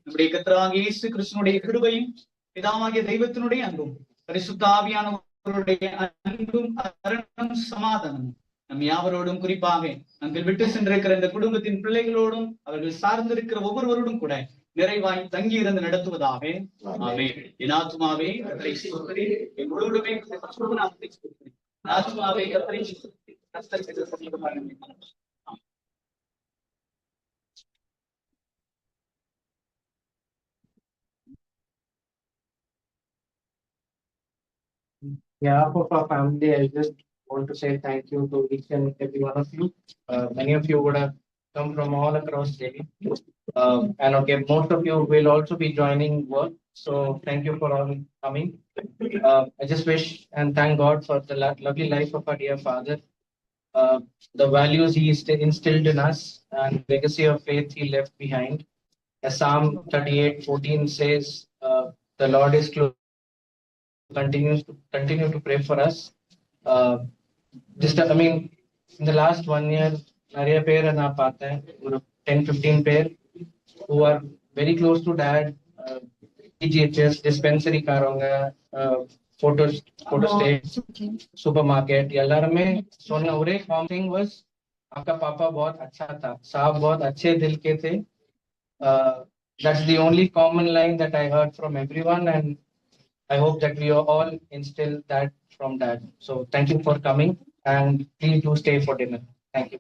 நம்முடைய கர்த்தராகிய இயேசு கிறிஸ்துவினுடைய கிருபையும் பிதாவாகிய தெய்வத்தினுடைய அன்பும் பரிசுத்த ஆவியானவருடைய அன்பும் அருளும் சமாதானமும் நம் யாவரோடும் குறிப்பாக நாங்கள் விட்டு சென்றிருக்கிற இந்த குடும்பத்தின் பிள்ளைகளோடும் அவர்கள் சார்ந்திருக்கிற ஒவ்வொருவரோடும் கூட நிறைவாய் தங்கி இருந்து நடத்துவதாக. ஆமென். என் ஆத்துமாவே கர்த்தரை ஸ்தோத்திரி, என் முழுவதுமே நாமத்தை ஸ்தோத்திரி. ஆத்துமாவே கர்த்தரை ஸ்தோத்திரி, கர்த்தர் செய்த சமீபமாக. On behalf of our family, I just want to say thank you to each and every one of you. Many of you would have come from all across Delhi. And okay, most of you will also be joining work. So thank you for all coming. I just wish and thank God for the lovely life of our dear father. The values he instilled in us and legacy of faith he left behind. As Psalm 38:14 says, the Lord is close. Continue to pray for us. Just I mean, in the last 1 year, நிறைய பேரை நான் பார்த்தேன், ஒரு 10-15 பேர் who are very close to dad, DGHS, dispensary காரவங்க, photo state, supermarket, எல்லாருமே சொன்ன ஒரே common thing was, आपका पापा बहुत अच्छा था, साहब बहुत अच्छे दिल के थे. That's the only common line that I heard from everyone, and I hope that we all instill that from dad. So thank you for coming, and please do stay for dinner. Thank you.